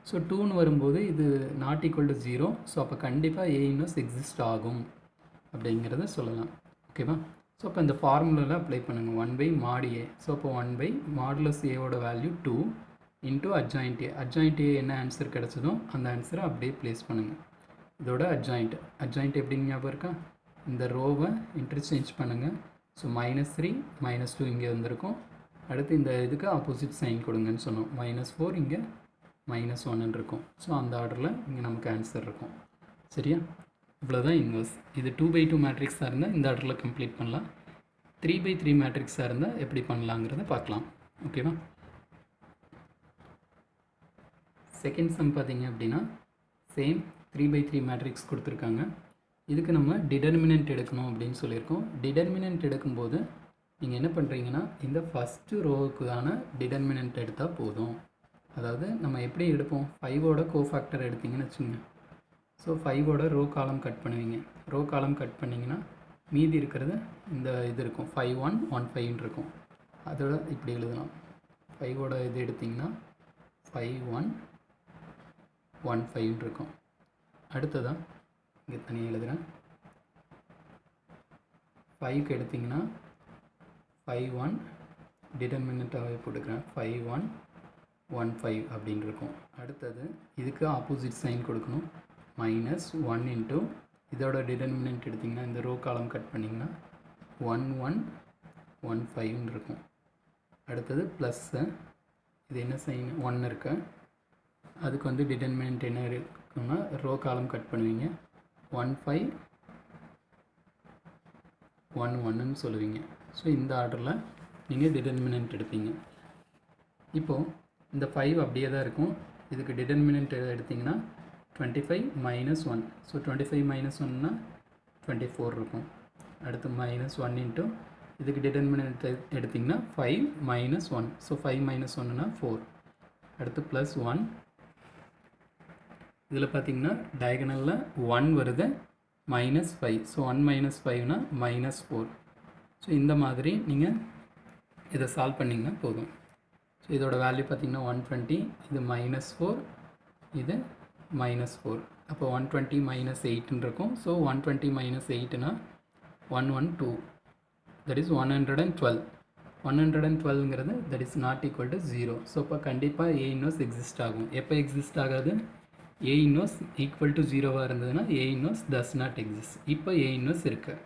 ஸோ 2ன்னு வரும்போது இது நாட் ஈக்குவல் டு 0. ஸோ அப்போ கண்டிப்பாக ஏ இன்வர்ஸ் எக்ஸிஸ்ட் ஆகும் அப்படிங்கிறத சொல்லலாம். ஓகேவா? ஸோ அப்போ இந்த ஃபார்முலாவில் அப்ளை பண்ணுங்கள். 1/mod A. ஸோ அப்போ 1/mod ஏவோட value 2 into adjoint A. Adjoint A என்ன ஆன்சர் கிடச்சதோ அந்த ஆன்சரை அப்படியே ப்ளேஸ் பண்ணுங்கள். இதோட அட்ஜாயிண்ட் எப்படிங்க ஞாபகம் இருக்கா? இந்த ரோவை இன்டர்சேஞ்ச் பண்ணுங்கள். ஸோ -3 -2 இங்கே வந்திருக்கும். அடுத்து இந்த இதுக்கு ஆப்போசிட் சைன் கொடுங்கன்னு சொன்னோம். -4 இங்கே -1 இருக்கும். ஸோ அந்த ஆர்டரில் இங்கே நமக்கு ஆன்சர் இருக்கும். சரியா? இவ்வளோதான் இன்வர்ஸ். இது 2/2 மேட்ரிக்ஸாக இருந்தால் இந்த ஆர்டரில் கம்ப்ளீட் பண்ணலாம். 3/3 மேட்ரிக்ஸாக இருந்தால் எப்படி பண்ணலாங்கிறத பார்க்கலாம். ஓகேவா? செகண்ட் சம் பார்த்தீங்க அப்படின்னா சேம் 3/3 மேட்ரிக்ஸ் கொடுத்துருக்காங்க. இதுக்கு நம்ம டிடர்மினன்ட் எடுக்கணும் அப்படின்னு சொல்லியிருக்கோம். டிடர்மினன்ட் எடுக்கும்போது நீங்கள் என்ன பண்ணுறீங்கன்னா இந்த ஃபஸ்ட்டு ரோவுக்கான டிடர்மினன்ட் எடுத்தால் போதும். அதாவது நம்ம எப்படி எடுப்போம்? 5ஓட கோஃபேக்டர் எடுத்திங்கன்னு வச்சுங்க. ஸோ 5ஓட ரோ காலம் கட் பண்ணுவீங்க. ரோ காலம் கட் பண்ணிங்கன்னா மீதி இருக்கிறது இந்த இது இருக்கும் 5 1 1 5 இருக்கும். அதோட இப்படி எழுதலாம். 5ஓட இது எடுத்திங்கன்னா 5 1 1 5 இருக்கும். அடுத்ததான் இங்கே தனியாக எழுதுகிறேன். 5க்கு எடுத்திங்கன்னா 5 1 டிடர்மினண்ட்டாகவே போட்டுக்கிறேன். 5 1 1 5 அப்படின்னு இருக்கும். அடுத்தது இதுக்கு ஆப்போசிட் சைன் கொடுக்கணும். -1 இன்ட்டு இதோட டிடர்மினன்ட் எடுத்திங்கன்னா இந்த ரோ காலம் கட் பண்ணிங்கன்னா 1 1 1 5 இருக்கும். அடுத்தது ப்ளஸ்ஸு இது என்ன சைன் 1 இருக்கு. அதுக்கு வந்து டிடர்மினன்ட் என்ன இருக்குன்னா ரோ காலம் கட் பண்ணுவீங்க. 1 5 1 1ன்னு சொல்லுவீங்க. ஸோ இந்த ஆர்டரில் நீங்கள் டிடர்மினன்ட் எடுப்பீங்க. இப்போது இந்த 5 அப்படியே தான் இருக்கும். இதுக்கு டிடர்மினன்ட் எடுத்திங்கன்னா 25 - 1. ஸோ 25 - 1னா 24 இருக்கும். அடுத்து -1 இன்ட்டு இதுக்கு டிடர்மினன்ட் எடுத்திங்கன்னா 5 - 1. ஸோ 5 - 1னா 4. அடுத்து +1. இதில் பார்த்திங்கன்னா டயகனலில் 1 வருது -5. ஸோ 1 - 5னா -4. ஸோ இந்த மாதிரி நீங்கள் இதை சால்வ் பண்ணிங்கன்னா போதும். ஸோ இதோட வேல்யூ பார்த்திங்கன்னா 120. இது -4 இது -4. அப்போ 120 - 8ன்னு இருக்கும். ஸோ 120 - 8னா 112. That is 112. 112ங்கிறது that is not equal to 0. So இப்போ கண்டிப்பாக ஏ இன்வர்ஸ் எக்ஸிஸ்ட் ஆகும். எப்போ எக்ஸிஸ்ட் ஆகாது? ஏ இன்வர்ஸ் ஈக்குவல் டு 0வாக இருந்ததுன்னா A inverse does not exist. இப்போ ஏ இன்வர்ஸ் இருக்குது.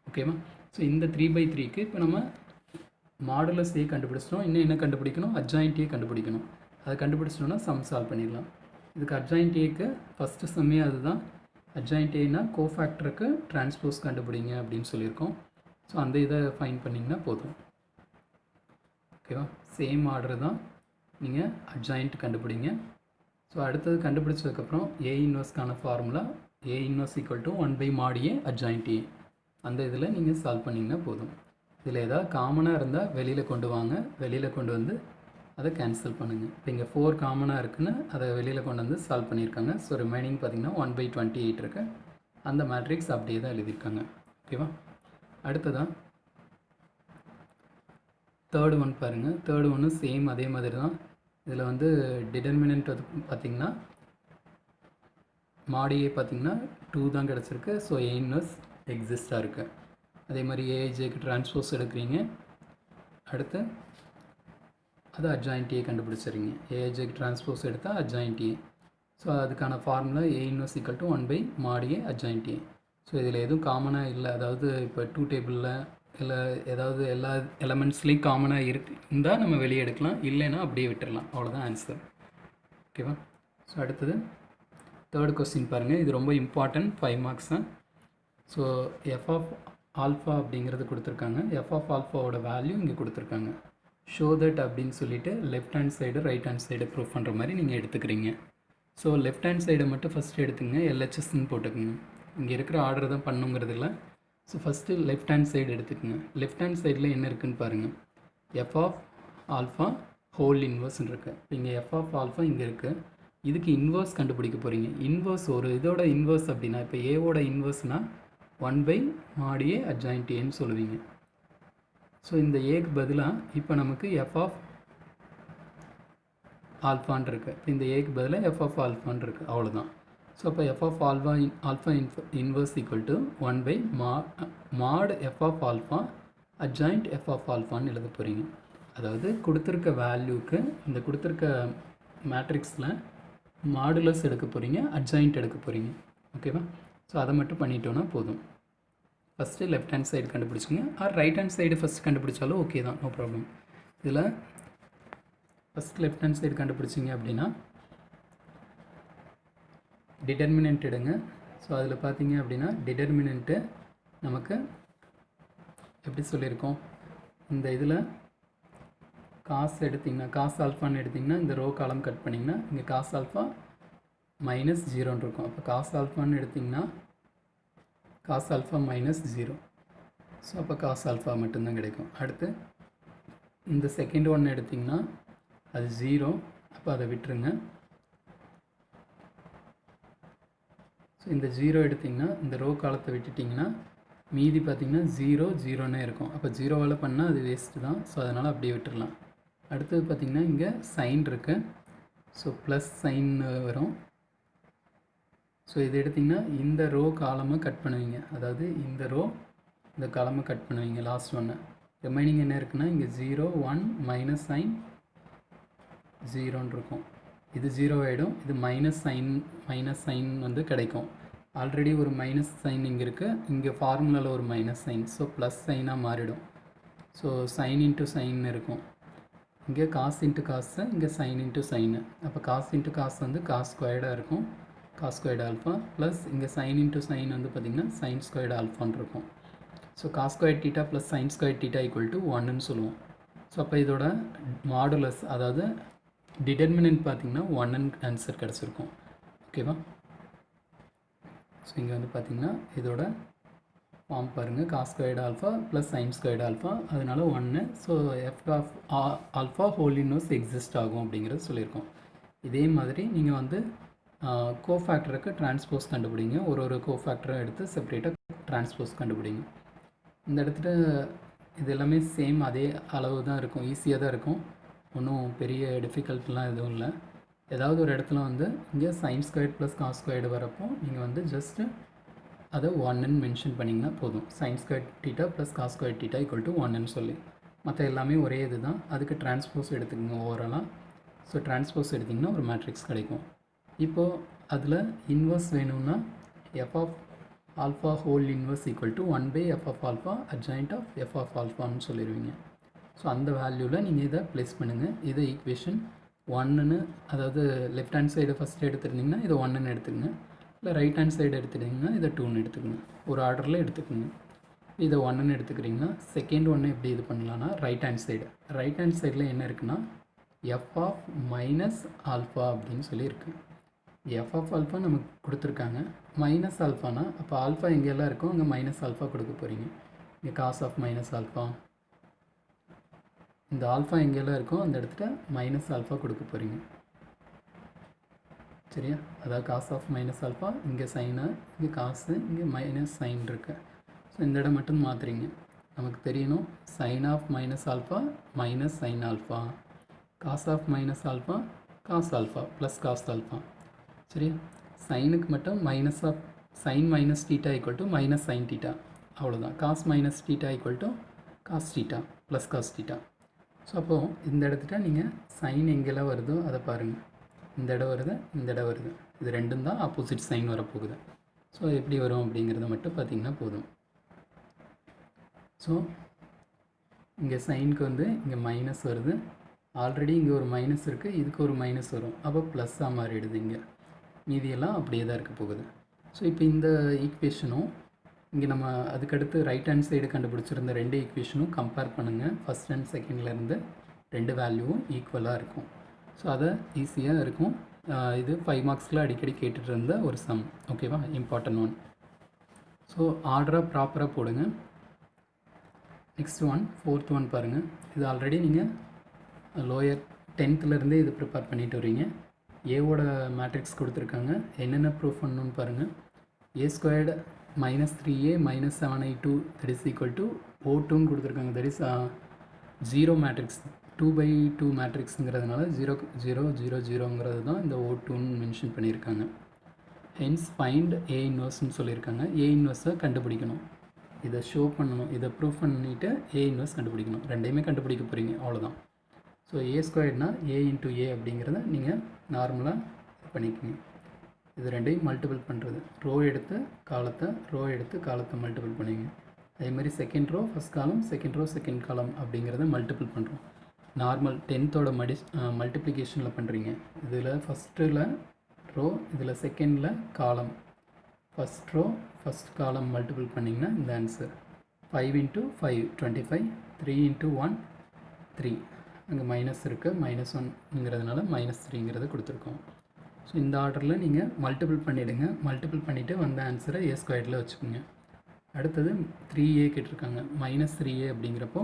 ஓகேவா? ஸோ இந்த 3/3க்கு இப்போ நம்ம மாடுலஸ் ஏ கண்டுபிடிச்சிட்டோம். இன்னும் என்ன கண்டுபிடிக்கணும்? அட்ஜாயிண்ட் ஏ கண்டுபிடிக்கணும். அதை கண்டுபிடிச்சிட்டோம்னா சம் சால்வ் பண்ணிடலாம். இதுக்கு அட்ஜாயிண்ட் ஏக்கு ஃபஸ்ட்டு சம்மே அதுதான். அட்ஜாயிண்ட் ஏன்னா கோஃபேக்டருக்கு டிரான்ஸ்போஸ் கண்டுபிடிங்க அப்படின்னு சொல்லியிருக்கோம். ஸோ அந்த இதை ஃபைன் பண்ணிங்கன்னா போதும். ஓகேவா? சேம் ஆர்டர் தான். நீங்கள் அட்ஜாயிண்ட் கண்டுபிடிங்க. ஸோ அடுத்தது கண்டுபிடிச்சதுக்கப்புறம் ஏ இன்வர்ஸ்க்கான formula A inverse equal to 1/mod A adjoint A. அந்த இதில் நீங்கள் சால்வ் பண்ணிங்கன்னா போதும். இதில் ஏதாவது காமனாக இருந்தால் வெளியில் கொண்டு வாங்க. வெளியில் கொண்டு வந்து அதை கேன்சல் பண்ணுங்கள். இப்போ இங்கே 4 காமனாக இருக்குன்னு அதை வெளியில் கொண்டு வந்து சால்வ் பண்ணியிருக்காங்க. ஸோ ரிமைனிங் பார்த்திங்கன்னா 1/28 இருக்குது. அந்த மேட்ரிக்ஸ் அப்படியே தான் எழுதியிருக்காங்க. ஓகேவா? அடுத்ததான் தேர்டு ஒன் பாருங்கள். தேர்டு ஒன்று சேம் அதே மாதிரி தான். இதில் வந்து டிடர்மினன்ட் வந்து பார்த்திங்கன்னா mod A பார்த்திங்கன்னா 2 தான் கிடச்சிருக்கு. ஸோ ஏ இன்வர்ஸ் எக்ஸிஸ்டாக இருக்குது. அதே மாதிரி ஏஐஜேக்கு டிரான்ஸ்போஸ் எடுக்கிறீங்க. அடுத்து அது அட்ஜாயிண்ட் ஏ கண்டுபிடிச்சிடுங்க. ஏஐஜேக்கு டிரான்ஸ்போஸ் எடுத்தால் அட்ஜாயிண்ட் ஏ. ஸோ அதுக்கான formula A inverse equal to 1/mod A adjoint A. So இதில் எதுவும் காமனாக இல்லை. அதாவது இப்போ 2 டேபிளில் இல்லை ஏதாவது எல்லா எலமெண்ட்ஸ்லேயும் காமனாக இருந்தால் நம்ம வெளியே எடுக்கலாம். இல்லைன்னா அப்படியே விட்டுடலாம். அவ்வளோதான் ஆன்சர். ஓகேவா? ஸோ அடுத்தது தேர்ட் கொஸ்டின் பாருங்கள். இது ரொம்ப இம்பார்ட்டன்ட் 5 மார்க்ஸ் தான். ஸோ எஃப் ஆஃப் ஆல்ஃபா அப்படிங்கிறது கொடுத்துருக்காங்க. எஃப் ஆஃப் ஆல்ஃபாவோட வேல்யூ இங்கே கொடுத்துருக்காங்க. ஷோ தட் அப்படின்னு சொல்லிட்டு left hand side right hand side proof பண்ணுற மாதிரி நீங்கள் எடுத்துக்கிறீங்க. ஸோ லெஃப்ட் ஹேண்ட் சைடை மட்டும் ஃபஸ்ட்டு எடுத்துங்க. எல்ஹெச்எஸ்ன்னு போட்டுக்கோங்க. இங்கே இருக்கிற ஆர்டர் தான் பண்ணுங்கிறது இல்லை. So first left hand side எடுத்துக்கோங்க. லெஃப்ட் ஹேண்ட் சைடில் என்ன இருக்குதுன்னு பாருங்கள். எஃப் ஆஃப் ஆல்ஃபா ஹோல் இன்வர்ஸ்ன்னு இருக்குது. இப்போ இங்கே எஃப் ஆஃப் ஆல்ஃபா இங்கே இருக்குது. இதுக்கு இன்வர்ஸ் கண்டுபிடிக்க போகிறீங்க. இன்வர்ஸ் ஒரு இதோட இன்வர்ஸ் அப்படின்னா இப்போ ஏவோட இன்வர்ஸ்னால் 1/mod A adjoint Aன்னு சொல்லுவீங்க. ஸோ இந்த ஏக்கு பதிலாக இப்போ நமக்கு எஃப் ஆஃப் ஆல்ஃபான் இருக்குது. இப்போ இந்த ஏக்கு பதிலாக எஃப் ஆஃப் ஆல்ஃபான் இருக்குது, அவ்வளோதான். ஸோ அப்போ F of alpha inverse equal to 1/mod F of alpha adjoint F of ஆல்ஃபான்னு எழுத போகிறீங்க. அதாவது கொடுத்துருக்க வேல்யூக்கு இந்த கொடுத்துருக்க மேட்ரிக்ஸில் மாடுலஸ் எடுக்க போகிறீங்க, adjoint எடுக்க போகிறீங்க. ஓகேவா? ஸோ அதை மட்டும் பண்ணிட்டோன்னா போதும். ஃபஸ்ட்டு லெஃப்ட் ஹேண்ட் சைடு கண்டுபிடிச்சிங்க, or right hand side first கண்டுபிடிச்சாலும் ஓகே தான், நோ ப்ராப்ளம். இதில் ஃபஸ்ட் லெஃப்ட் ஹேண்ட் சைடு கண்டுபிடிச்சிங்க அப்படின்னா டிட்டர்மினன்ட் எடுங்க. ஸோ அதில் பார்த்தீங்க அப்படின்னா டிட்டர்மினன்ட்டு நமக்கு எப்படி சொல்லியிருக்கோம், இந்த இதில் காசு எடுத்திங்கன்னா காசு ஆல்ஃபான்னு எடுத்திங்கன்னா இந்த ரோ காலம் கட் பண்ணிங்கன்னா இங்கே காசு ஆல்ஃபா -0 இருக்கும். அப்போ காசு ஆல்ஃபான்னு எடுத்திங்கன்னா காசு ஆல்ஃபா -0. ஸோ அப்போ காசு ஆல்ஃபா மட்டும்தான் கிடைக்கும். அடுத்து இந்த செகண்ட் ஒன்று எடுத்திங்கன்னா அது 0, அப்போ அதை விட்டுருங்க. ஸோ இந்த 0 எடுத்திங்கன்னா இந்த ரோ காலத்தை விட்டுட்டிங்கன்னா மீதி பார்த்திங்கன்னா 0 0ன்னே இருக்கும். அப்போ 0வால் பண்ணால் அது வேஸ்ட்டு தான். ஸோ அதனால் அப்படியே விட்டுடலாம். அடுத்தது பார்த்திங்கன்னா இங்கே சைன் இருக்குது. ஸோ ப்ளஸ் சைன் வரும். ஸோ இது எடுத்திங்கன்னா இந்த ரோ காலமை கட் பண்ணுவீங்க, அதாவது இந்த ரோ இந்த காலமை கட் பண்ணுவீங்க லாஸ்ட் ஒன்று. ரிமைனிங் என்ன இருக்குன்னா இங்கே 0 1 மைனஸ் சைன் 0ன்னு இருக்கும். இது 0 ஆகிடும். இது மைனஸ் சைன் வந்து கிடைக்கும். ஆல்ரெடி ஒரு மைனஸ் சைன் இங்கே இருக்குது, இங்கே ஃபார்முலாவில் ஒரு மைனஸ் சைன். ஸோ ப்ளஸ் சைனாக மாறிடும். ஸோ சைன் இன்ட்டு சைன் இருக்கும். இங்கே காஸ் இன்ட்டு காசு, இங்கே சைன் இன்ட்டு சைனு. அப்போ காஸ் இன்ட்டு காசு வந்து காஸ் ஸ்கொயர்டாக இருக்கும், காஸ் ஸ்கொயர்டு ஆல்ஃபா. ப்ளஸ் இங்கே சைன் இன்ட்டு சைன் வந்து பார்த்திங்கன்னா சைன் ஸ்கொயர்டு ஆல்ஃபான்னு இருக்கும். So cos square theta plus sin square theta equal to 1ன்னு சொல்லுவோம். ஸோ அப்போ இதோட மாடுலஸ், அதாவது டிட்டர்மினன்ட் பார்த்திங்கன்னா 1ன்னு ஆன்சர் கிடச்சிருக்கும். ஓகேவா? ஸோ இங்கே வந்து பார்த்திங்கன்னா இதோட ஃபார்ம் பாருங்கள், cos squared alpha plus sine squared alpha, அதனால் 1. So F of alpha whole inverse exist ஆகும் அப்படிங்கிறது சொல்லியிருக்கோம். இதே மாதிரி நீங்கள் வந்து கோஃபேக்டருக்கு டிரான்ஸ்போஸ் கண்டுபிடிங்க. ஒரு கோஃபேக்டரை எடுத்து செப்பரேட்டாக டிரான்ஸ்போஸ் கண்டுபிடிங்க. இந்த இடத்துல இது எல்லாமே சேம் அதே அளவு தான் இருக்கும், ஈஸியாக தான் இருக்கும், ஒன்றும் பெரிய டிஃபிகல்ட்லாம் எதுவும் இல்லை. ஏதாவது ஒரு இடத்துல வந்து இங்கே sin squared plus cos squared வரப்போ நீங்கள் வந்து ஜஸ்ட்டு அதை 1ன்னு மென்ஷன் பண்ணிங்கன்னா போதும். Sin square theta plus cos square theta equal to 1ன்னு சொல்லி. மற்ற எல்லாமே ஒரே இது தான். அதுக்கு டிரான்ஸ்போஸ் எடுத்துக்கோங்க ஓவராலாக. ஸோ டிரான்ஸ்போஸ் எடுத்திங்கன்னா ஒரு மேட்ரிக்ஸ் கிடைக்கும். இப்போது அதில் இன்வர்ஸ் வேணும்னா F of alpha whole inverse equal to 1/f of alpha adjoint of F of ஆல்ஃபான்னு சொல்லிடுவீங்க. ஸோ அந்த வேல்யூவில் நீங்கள் இதை ப்ளேஸ் பண்ணுங்கள். இது ஈக்குவேஷன் 1ன்னு, அதாவது லெஃப்ட் ஹேண்ட் சைடு ஃபஸ்ட்டு எடுத்துருந்தீங்கன்னா இதை 1ன்னு எடுத்துக்கங்க. இல்லை ரைட் ஹேண்ட் சைடு எடுத்துட்டிங்கன்னா இதை 2ன்னு எடுத்துக்கோங்க. ஒரு ஆர்டரில் எடுத்துக்கோங்க. இதை 1ன்னு எடுத்துக்கிறீங்கன்னா செகண்ட் ஒன்று எப்படி இது பண்ணலான்னா ரைட் ஹேண்ட் சைடில் என்ன இருக்குன்னா எஃப் ஆஃப் மைனஸ் ஆல்ஃபா அப்படின்னு சொல்லி இருக்குது. எஃப் ஆஃப் ஆல்ஃபா நமக்கு கொடுத்துருக்காங்க. மைனஸ் ஆல்ஃபானா அப்போ ஆல்ஃபா எங்கெல்லாம் இருக்கோ அங்கே மைனஸ் ஆல்ஃபா கொடுக்க போகிறீங்க. இங்கே காஸ் ஆஃப் மைனஸ் ஆல்ஃபா, இந்த ஆல்ஃபா எங்கெல்லாம் இருக்கோ அந்த இடத்துல மைனஸ் ஆல்ஃபா கொடுக்க போகிறீங்க. சரியா? அதாவது காஸ் ஆஃப் மைனஸ் ஆல்ஃபா, இங்கே சைனு, இங்கே காசு, இங்கே மைனஸ் சைன் இருக்குது. ஸோ இந்த இடம் மட்டும் மாற்றுறீங்க. நமக்கு தெரியணும் sin of minus alpha minus sin alpha, cos of minus alpha cos alpha plus cos alpha. சரியா? சைனுக்கு மட்டும் minus of sin minus theta equal to minus sin theta, அவ்வளோதான். Cos minus theta equal to cos theta plus cos theta. So அப்போது இந்த இடத்துல நீங்கள் sign எங்கெல்லாம் வருதோ அதை பாருங்கள். இந்த இடம் வருது, இந்த இடம் வருது, இது ரெண்டும் தான் ஆப்போசிட் சைன் வரப்போகுது. ஸோ எப்படி வரும் அப்படிங்கிறத மட்டும் பார்த்திங்கன்னா போதும். ஸோ இங்கே சைனுக்கு வந்து இங்கே மைனஸ் வருது, ஆல்ரெடி இங்கே ஒரு மைனஸ் இருக்குது, இதுக்கு ஒரு மைனஸ் வரும், அப்போ ப்ளஸ்ஸாக மாறிடுது. இங்கே மீதியெல்லாம் அப்படியே தான் இருக்க போகுது. ஸோ இப்போ இந்த ஈக்குவேஷனும் இங்கே நம்ம அதுக்கடுத்து ரைட் ஹேண்ட் சைடு கண்டுபிடிச்சிருந்த 2 ஈக்குவேஷனும் கம்பேர் பண்ணுங்கள். ஃபஸ்ட் அண்ட் செகண்ட்லேருந்து 2 வேல்யூவும் ஈக்குவலாக இருக்கும். ஸோ அதை ஈஸியாக இருக்கும். இது 5 மார்க்ஸில் அடிக்கடி கேட்டுட்டு இருந்த ஒரு சம். ஓகேவா? Important one. ஸோ ஆர்டராக ப்ராப்பராக போடுங்க. நெக்ஸ்ட் ஒன், ஃபோர்த் ஒன் பாருங்கள். இது ஆல்ரெடி நீங்கள் லோயர் 10th இது ப்ரிப்பேர் பண்ணிட்டு வரீங்க. ஏவோட மேட்ரிக்ஸ் கொடுத்துருக்காங்க. என்னென்ன ப்ரூஃப் பண்ணணும்னு பாருங்கள். a squared -3a -7i2 that is equal to O2ன்னு கொடுத்துருக்காங்க. தட் இஸ் 0 மேட்ரிக்ஸ், 2/2 மேட்ரிக்ஸுங்கிறதுனால 0 0 0 0ங்கிறது தான் இந்த O2ன்னு மென்ஷன் பண்ணியிருக்காங்க. ஹென்ஸ் ஃபைண்ட் A இன்வர்ஸ்ன்னு சொல்லியிருக்காங்க. A இன்வர்ஸை கண்டுபிடிக்கணும், இதை ஷோ பண்ணணும், இதை ப்ரூஃப் பண்ணிவிட்டு A இன்வர்ஸ் கண்டுபிடிக்கணும். ரெண்டையுமே கண்டுபிடிக்க போகிறீங்க, அவ்வளோதான். So a ஸ்கொயர்ட்னா a into a அப்படிங்கிறத நீங்கள் நார்மலாக பண்ணிக்கோங்க. இது ரெண்டையும் மல்டிபிள் பண்ணுறது, ரோ எடுத்து காலத்தை மல்டிபிள் பண்ணிங்க. அதே மாதிரி second row first column, second row second column அப்படிங்கிறத மல்டிபிள் பண்ணுறோம். நார்மல் 10th மல்டிப்ளிகேஷனில் பண்ணுறீங்க. இதில் ஃபஸ்ட்டில் ரோ, இதில் செகண்டில் column. First row first column multiple பண்ணிங்கன்னா இந்த ஆன்சர் 5 × 5 25, 3 × 1 3. அங்கே மைனஸ் இருக்குது, -1ங்கிறதுனால -3ங்கிறத கொடுத்துருக்கோம். ஸோ இந்த ஆர்டரில் நீங்கள் மல்டிபிள் பண்ணிவிடுங்க. மல்டிபிள் பண்ணிவிட்டு வந்த ஆன்சரை a ஸ்கொயர்டில் வச்சுக்கோங்க. அடுத்தது 3a கேட்டிருக்காங்க. -3a அப்படிங்கிறப்போ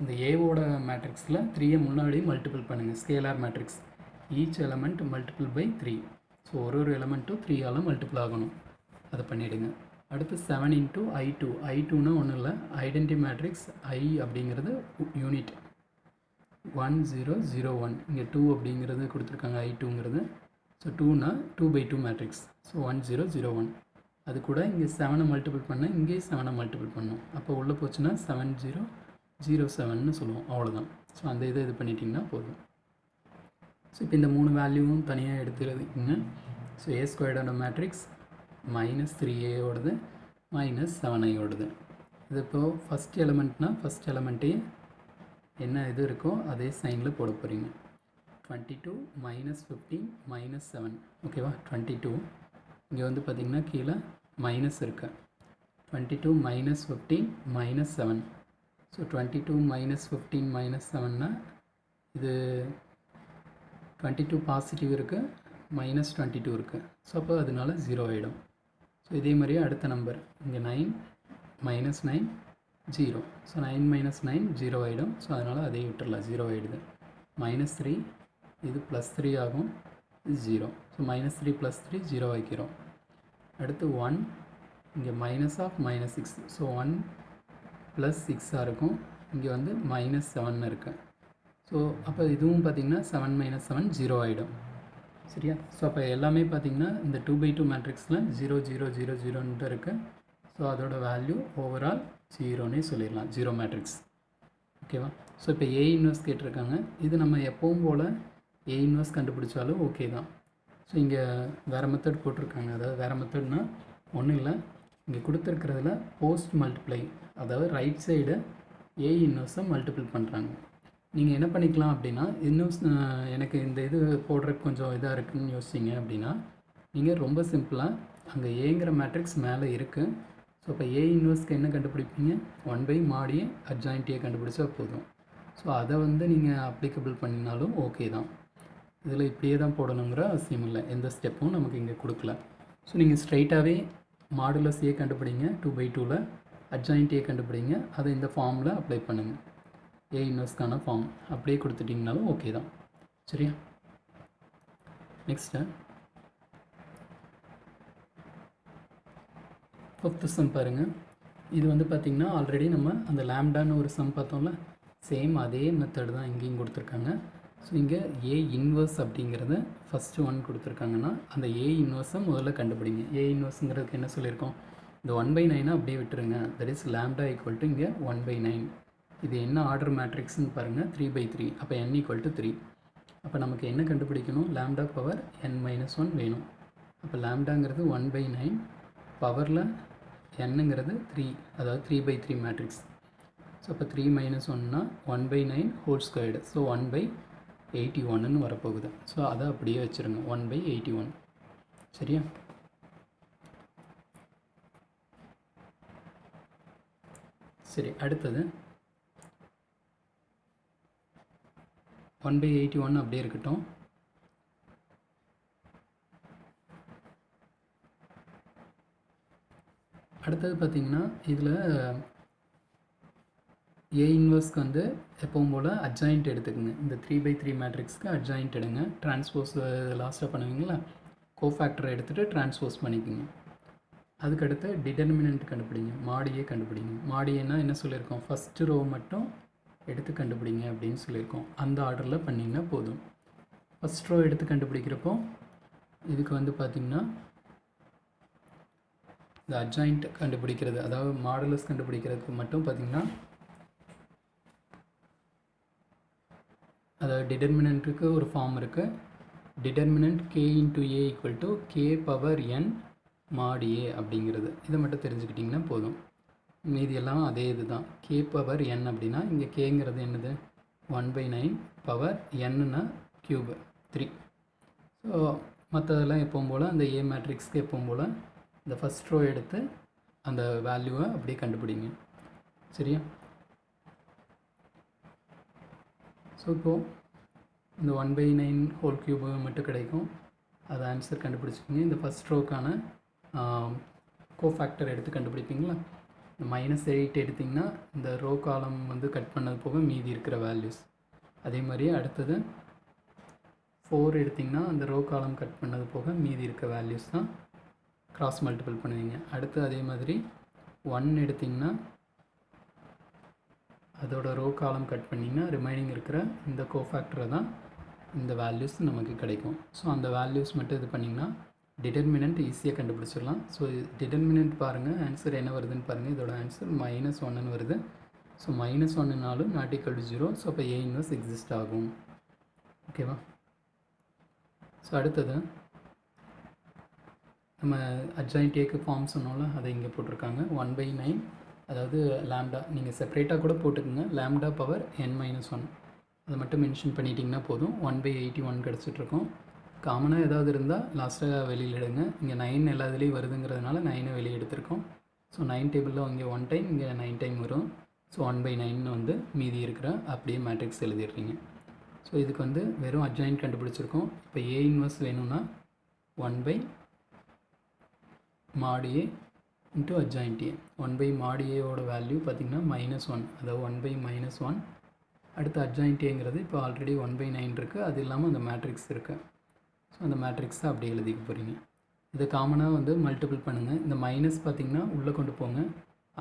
இந்த ஏவோட மேட்ரிக்ஸில் 3a முன்னாடி மல்டிபிள் பண்ணுங்கள். Scalar matrix, each element multiple by 3. So ஒரு எலமெண்ட்டும் 3ஆல் மல்டிபிள் ஆகணும், அதை பண்ணிவிடுங்க. அடுத்து 7 × i2. i2னா ஒன்றும் இல்லை, ஐடென்டி மேட்ரிக்ஸ். i அப்படிங்கிறது யூனிட் 1 0 0 1. இங்கே 2 அப்படிங்கிறது கொடுத்துருக்காங்க, i2ங்கிறது. ஸோ 2னா 2/2 மேட்ரிக்ஸ். ஸோ 1 0 0 1. அது கூட இங்கே 7 மல்டிபிள் பண்ண, இங்கே 7 மல்டிபிள் பண்ணோம். அப்போ உள்ளே போச்சுன்னா 7 0 0 7ன்னு சொல்லுவோம், அவ்வளோதான். ஸோ அந்த இது பண்ணிட்டிங்கன்னா போதும். ஸோ இப்போ இந்த 3 வேல்யூவும் தனியாக எடுத்துருக்குங்க. ஸோ a ஸ்கொயர்டோட மேட்ரிக்ஸ் -3a ஓடுது, -7i ஓடுது. இது இப்போது ஃபஸ்ட் எலமெண்ட்னா ஃபஸ்ட் எலமெண்ட்டே என்ன இது இருக்கோ அதே சைனில் போட போகிறீங்க. 22 -15 -7. ஓகேவா? 22 இங்கே வந்து பார்த்திங்கன்னா கீழே மைனஸ் இருக்கு. 22 -15 -7. ஸோ 22 -15 -7னா இது 22 பாசிட்டிவ் இருக்குது, -22 இருக்குது. ஸோ அப்போ அதனால 0 ஆகிடும். ஸோ இதே மாதிரியே அடுத்த நம்பர் இங்கே 9 -9 0. ஸோ 9 - 9 0 ஆகிடும். ஸோ அதனால் அதே விட்டுடலாம், 0 ஆகிடுது. -3 இது +3 ஆகும், இது 0. ஸோ -3 +3 0 ஆக்கிரும். அடுத்து 1 இங்கே -6. ஸோ 1 + 6 இருக்கும். இங்கே வந்து -7 இருக்குது. ஸோ அப்போ இதுவும் பார்த்திங்கன்னா 7 - 7 0 ஆகிடும். சரியா? ஸோ அப்போ எல்லாமே பார்த்திங்கன்னா இந்த 2/2 மேட்ரிக்ஸில் 0 0 0 0ன்ட்டு இருக்குது. ஸோ அதோட வேல்யூ ஓவரால் 0ன்னே சொல்லிடலாம், 0 மேட்ரிக்ஸ். ஓகேவா? ஸோ இப்போ A இன்வர்ஸ் கேட்டிருக்காங்க. இது நம்ம எப்பவும் போல் A இன்வர்ஸ் கண்டுபிடிச்சாலும் ஓகே தான். ஸோ இங்கே வேறு மெத்தட் போட்டிருக்காங்க. அதாவது வேறு மெத்தட்னா ஒன்றும் இல்லை, இங்கே கொடுத்துருக்கிறதுல போஸ்ட் மல்டிப்ளை, அதாவது ரைட் சைடு A இன்வர்ஸை மல்டிபிள் பண்ணுறாங்க. நீங்கள் என்ன பண்ணிக்கலாம் அப்படின்னா, இன்னும் எனக்கு இந்த இது போடுறதுக்கு கொஞ்சம் இதாக இருக்குதுன்னு யோசிச்சிங்க அப்படின்னா, நீங்கள் ரொம்ப சிம்பிளாக அங்கே ஏங்கிற மேட்ரிக்ஸ் மேலே இருக்குது. ஸோ இப்போ A இன்வர்ஸ்க்கு என்ன கண்டுபிடிப்பீங்க? 1/mod A adjoint A கண்டுபிடிச்சா போதும். ஸோ அதை வந்து நீங்கள் அப்ளிகபிள் பண்ணினாலும் ஓகே தான். இதில் இப்படியே தான் போடணுங்கிற அவசியம் இல்லை, எந்த ஸ்டெப்பும் நமக்கு இங்கே கொடுக்கல. ஸோ நீங்கள் ஸ்ட்ரைட்டாகவே மாடுலஸ் A கண்டுபிடிங்க, 2/2ல் adjoint A கண்டுபிடிங்க, அதை இந்த ஃபார்மில் அப்ளை பண்ணுங்கள். A இன்வர்ஸ்க்கான ஃபார்ம் அப்படியே கொடுத்துட்டிங்கனாலும் ஓகே தான். சரியா? நெக்ஸ்ட்டு 5th சம் பாருங்கள். இது வந்து பார்த்திங்கன்னா ஆல்ரெடி நம்ம அந்த லேம்டான்னு ஒரு சம் பார்த்தோம்ல, சேம் அதே மெத்தட் தான் இங்கேயும் கொடுத்துருக்காங்க. ஸோ இங்கே A இன்வர்ஸ் அப்படிங்கிறத ஃபஸ்ட்டு 1 கொடுத்துருக்காங்கன்னா அந்த A இன்வர்ஸை முதல்ல கண்டுபிடிங்க. A இன்வர்ஸுங்கிறதுக்கு என்ன சொல்லியிருக்கோம்? இந்த 1/9 அப்படியே விட்டுருங்க. That is lambda equal to இங்கே 1/9. இது என்ன ஆர்டர் மேட்ரிக்ஸ்ன்னு பாருங்கள், 3/3. அப்போ n = 3. அப்போ நமக்கு என்ன கண்டுபிடிக்கணும்? லேம்டா பவர் n-1 வேணும். அப்போ லேம்டாங்கிறது 1/9, பவரில் nங்கிறது 3, அதாவது 3/3 மேட்ரிக்ஸ். ஸோ அப்போ 3 - 1னா 1/9 ஹோல் ஸ்கொயர்டு. ஸோ 1/81ன்னு வரப்போகுது. ஸோ அதை அப்படியே வச்சுருங்க, 1/81. சரியா? சரி, அடுத்தது 1/81 அப்படியே இருக்கட்டும். அடுத்தது பார்த்திங்கன்னா இதில் ஏ இன்வர்ஸ்க்கு வந்து எப்பவும் போல் அட்ஜாயிண்ட் எடுத்துக்கோங்க. இந்த 3/3 மேட்ரிக்ஸ்க்கு அட்ஜாயிண்ட் எடுங்க. டிரான்ஸ்போஸ் லாஸ்ட்டாக பண்ணுவீங்களா, கோஃபேக்டரை எடுத்துகிட்டு டிரான்ஸ்போஸ் பண்ணிக்கோங்க. அதுக்கடுத்து டிட்டர்மினன்ட் கண்டுபிடிங்க, மாடியே கண்டுபிடிங்க. மாடியேன்னா என்ன சொல்லியிருக்கோம், ஃபஸ்ட்டு ரோ மட்டும் எடுத்து கண்டுபிடிங்க அப்படின்னு சொல்லியிருக்கோம். அந்த ஆர்டரில் பண்ணிங்கன்னா போதும். ஃபஸ்ட் ரோ எடுத்து கண்டுபிடிக்கிறப்போ இதுக்கு வந்து பார்த்திங்கன்னா இந்த அட்ஜாயிண்ட் கண்டுபிடிக்கிறது, அதாவது மாடுலஸ் கண்டுபிடிக்கிறதுக்கு மட்டும் பார்த்திங்கன்னா, அதாவது டிட்டர்மினன்ட்டுக்கு ஒரு ஃபார்ம் இருக்குது. Determinant k into A equal to k power n மாடி ஏ அப்படிங்கிறது. இதை மட்டும் தெரிஞ்சுக்கிட்டிங்கன்னா போதும். மீதி எல்லாம் அதே இது தான். k பவர் n அப்படின்னா இங்கே கேங்கிறது என்னது, 1/9 பவர் n-னா க்யூப் 3. ஸோ மற்றதெல்லாம் எப்பவும் போல் அந்த ஏ மேட்ரிக்ஸ்க்கு எப்பவும் போல் இந்த ஃபஸ்ட் ரோ எடுத்து அந்த வேல்யூவை அப்படியே கண்டுபிடிங்க. சரியா? ஸோ இப்போது இந்த 1/9 ஹோல் க்யூபு மட்டும் கிடைக்கும். அது ஆன்சர் கண்டுபிடிச்சிக்கிங்க. இந்த ஃபஸ்ட் ரோக்கான கோஃபேக்டர் எடுத்து கண்டுபிடிப்பீங்களா, இந்த -8 எடுத்திங்கன்னா இந்த ரோ காலம் வந்து கட் பண்ணது போக மீதி இருக்கிற வேல்யூஸ். அதே மாதிரி அடுத்தது 4 எடுத்திங்கன்னா அந்த ரோ காலம் கட் பண்ணது போக மீதி இருக்க வேல்யூஸ் தான் கிராஸ் மல்டிபிள் பண்ணுவீங்க. அடுத்து அதே மாதிரி 1 எடுத்திங்கன்னா அதோட ரோ காலம் கட் பண்ணிங்கன்னா ரிமைனிங் இருக்கிற இந்த கோஃபேக்டரை தான் இந்த வேல்யூஸ் நமக்கு கிடைக்கும். ஸோ அந்த வேல்யூஸ் மட்டும் இது பண்ணிங்கன்னா டிட்டர்மினன்ட் ஈஸியாக கண்டுபிடிச்சிடலாம். ஸோ டிட்டர்மினன்ட் பாருங்கள், ஆன்சர் என்ன வருதுன்னு பாருங்கள். இதோட ஆன்சர் -1ன்னு வருது. ஸோ -1னாலும் நாட் ஈக்குவல் டு 0. ஸோ அப்போ ஏ இன்வர்ஸ் எக்ஸிஸ்ட் ஆகும். ஓகேவா? ஸோ அடுத்தது நம்ம அட்ஜாயிண்ட் ஏக்கு ஃபார்ம் சொன்னோம்ல, அதை இங்கே போட்டிருக்காங்க. 1/9, அதாவது லேம்டா நீங்கள் செப்பரேட்டாக கூட போட்டுக்கோங்க, லேம்டா பவர் n-1 அதை மட்டும் மென்ஷன் பண்ணிட்டிங்கன்னா போதும். 1/81 கிடச்சிட்ருக்கோம். காமனாக ஏதாவது இருந்தால் லாஸ்ட்டாக வெளியில் எடுங்க. இங்கே 9 எல்லா இதுலேயும் வருதுங்கிறதுனால 9 வெளியே எடுத்திருக்கோம். ஸோ 9 டேபிளில் இங்கே 1 டைம், இங்கே 9 டைம் வரும். ஸோ 1/9 வந்து மீதி இருக்கிற அப்படியே மேட்ரிக்ஸ் எழுதிடுறீங்க. ஸோ இதுக்கு வந்து வெறும் அட்ஜாயிண்ட் கண்டுபிடிச்சிருக்கோம். இப்போ ஏ இன்வர்ஸ் வேணும்னா 1/mod A into adjoint A. 1/mod Aயோட வேல்யூ பார்த்திங்கன்னா -1, அதாவது 1/-1. அடுத்து அட்ஜாயிண்ட் ஏங்கிறது இப்போ ஆல்ரெடி 1/9 இருக்குது, அது இல்லாமல் அந்த மேட்ரிக்ஸ் இருக்குது. ஸோ அந்த மேட்ரிக்ஸை அப்படியே எழுதிக்க போகிறீங்க. இது காமனாக வந்து மல்டிபிள் பண்ணுங்கள். இந்த மைனஸ் பார்த்திங்கன்னா உள்ளே கொண்டு போங்க.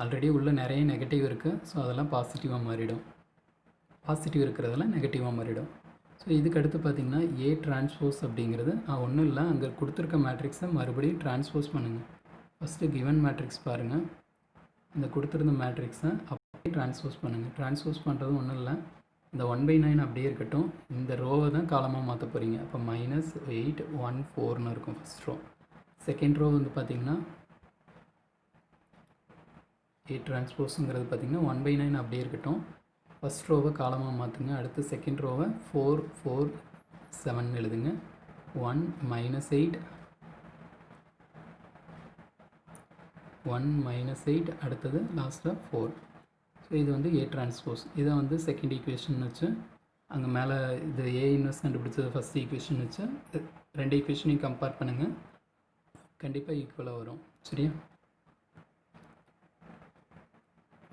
ஆல்ரெடி உள்ளே நிறைய நெகட்டிவ் இருக்குது. ஸோ அதெல்லாம் பாசிட்டிவாக மாறிடும். பாசிட்டிவ் இருக்கிறதெல்லாம் நெகட்டிவாக மாறிடும். ஸோ இதுக்கு அடுத்து பார்த்திங்கன்னா ஏ டிரான்ஸ்போஸ் அப்படிங்கிறது ஒன்றும் இல்லை, அங்கே கொடுத்துருக்க மேட்ரிக்ஸை மறுபடியும் டிரான்ஸ்போஸ் பண்ணுங்கள். ஃபஸ்ட்டு கிவன் மேட்ரிக்ஸ் பாருங்கள், இந்த கொடுத்துருந்த மேட்ரிக்ஸை அப்படியே டிரான்ஸ்போஸ் பண்ணுங்கள். டிரான்ஸ்போஸ் பண்ணுறது ஒன்றும் இல்லை, இந்த 1/9 அப்படியே இருக்கட்டும். இந்த ரோவை தான் காலமாக மாற்ற போகிறீங்க. அப்போ -8 1 4ன்னு இருக்கும் ஃபஸ்ட் ரோ. செகண்ட் ரோ வந்து பார்த்திங்கன்னா ஏ டிரான்ஸ்போஸுங்கிறது பார்த்திங்கன்னா 1/9 அப்படியே இருக்கட்டும். ஃபஸ்ட் ரோவை காலமாக மாற்றுங்க. அடுத்து செகண்ட் ரோவை 4 4 7 எழுதுங்க. 1 -8 1 -8 அடுத்தது லாஸ்ட்டில் 4. ஸோ இது வந்து ஏ டிரான்ஸ்போஸ். இதை வந்து செகண்ட் ஈக்குவேஷன் வச்சு அங்கே மேலே இது ஏ இன்வர்ஸ் கண்டுபிடிச்சது ஃபஸ்ட் ஈக்குவேஷன் வச்சு ரெண்டு ஈக்குவேஷனையும் கம்பேர் பண்ணுங்கள், கண்டிப்பாக ஈக்குவலாக வரும். சரியா?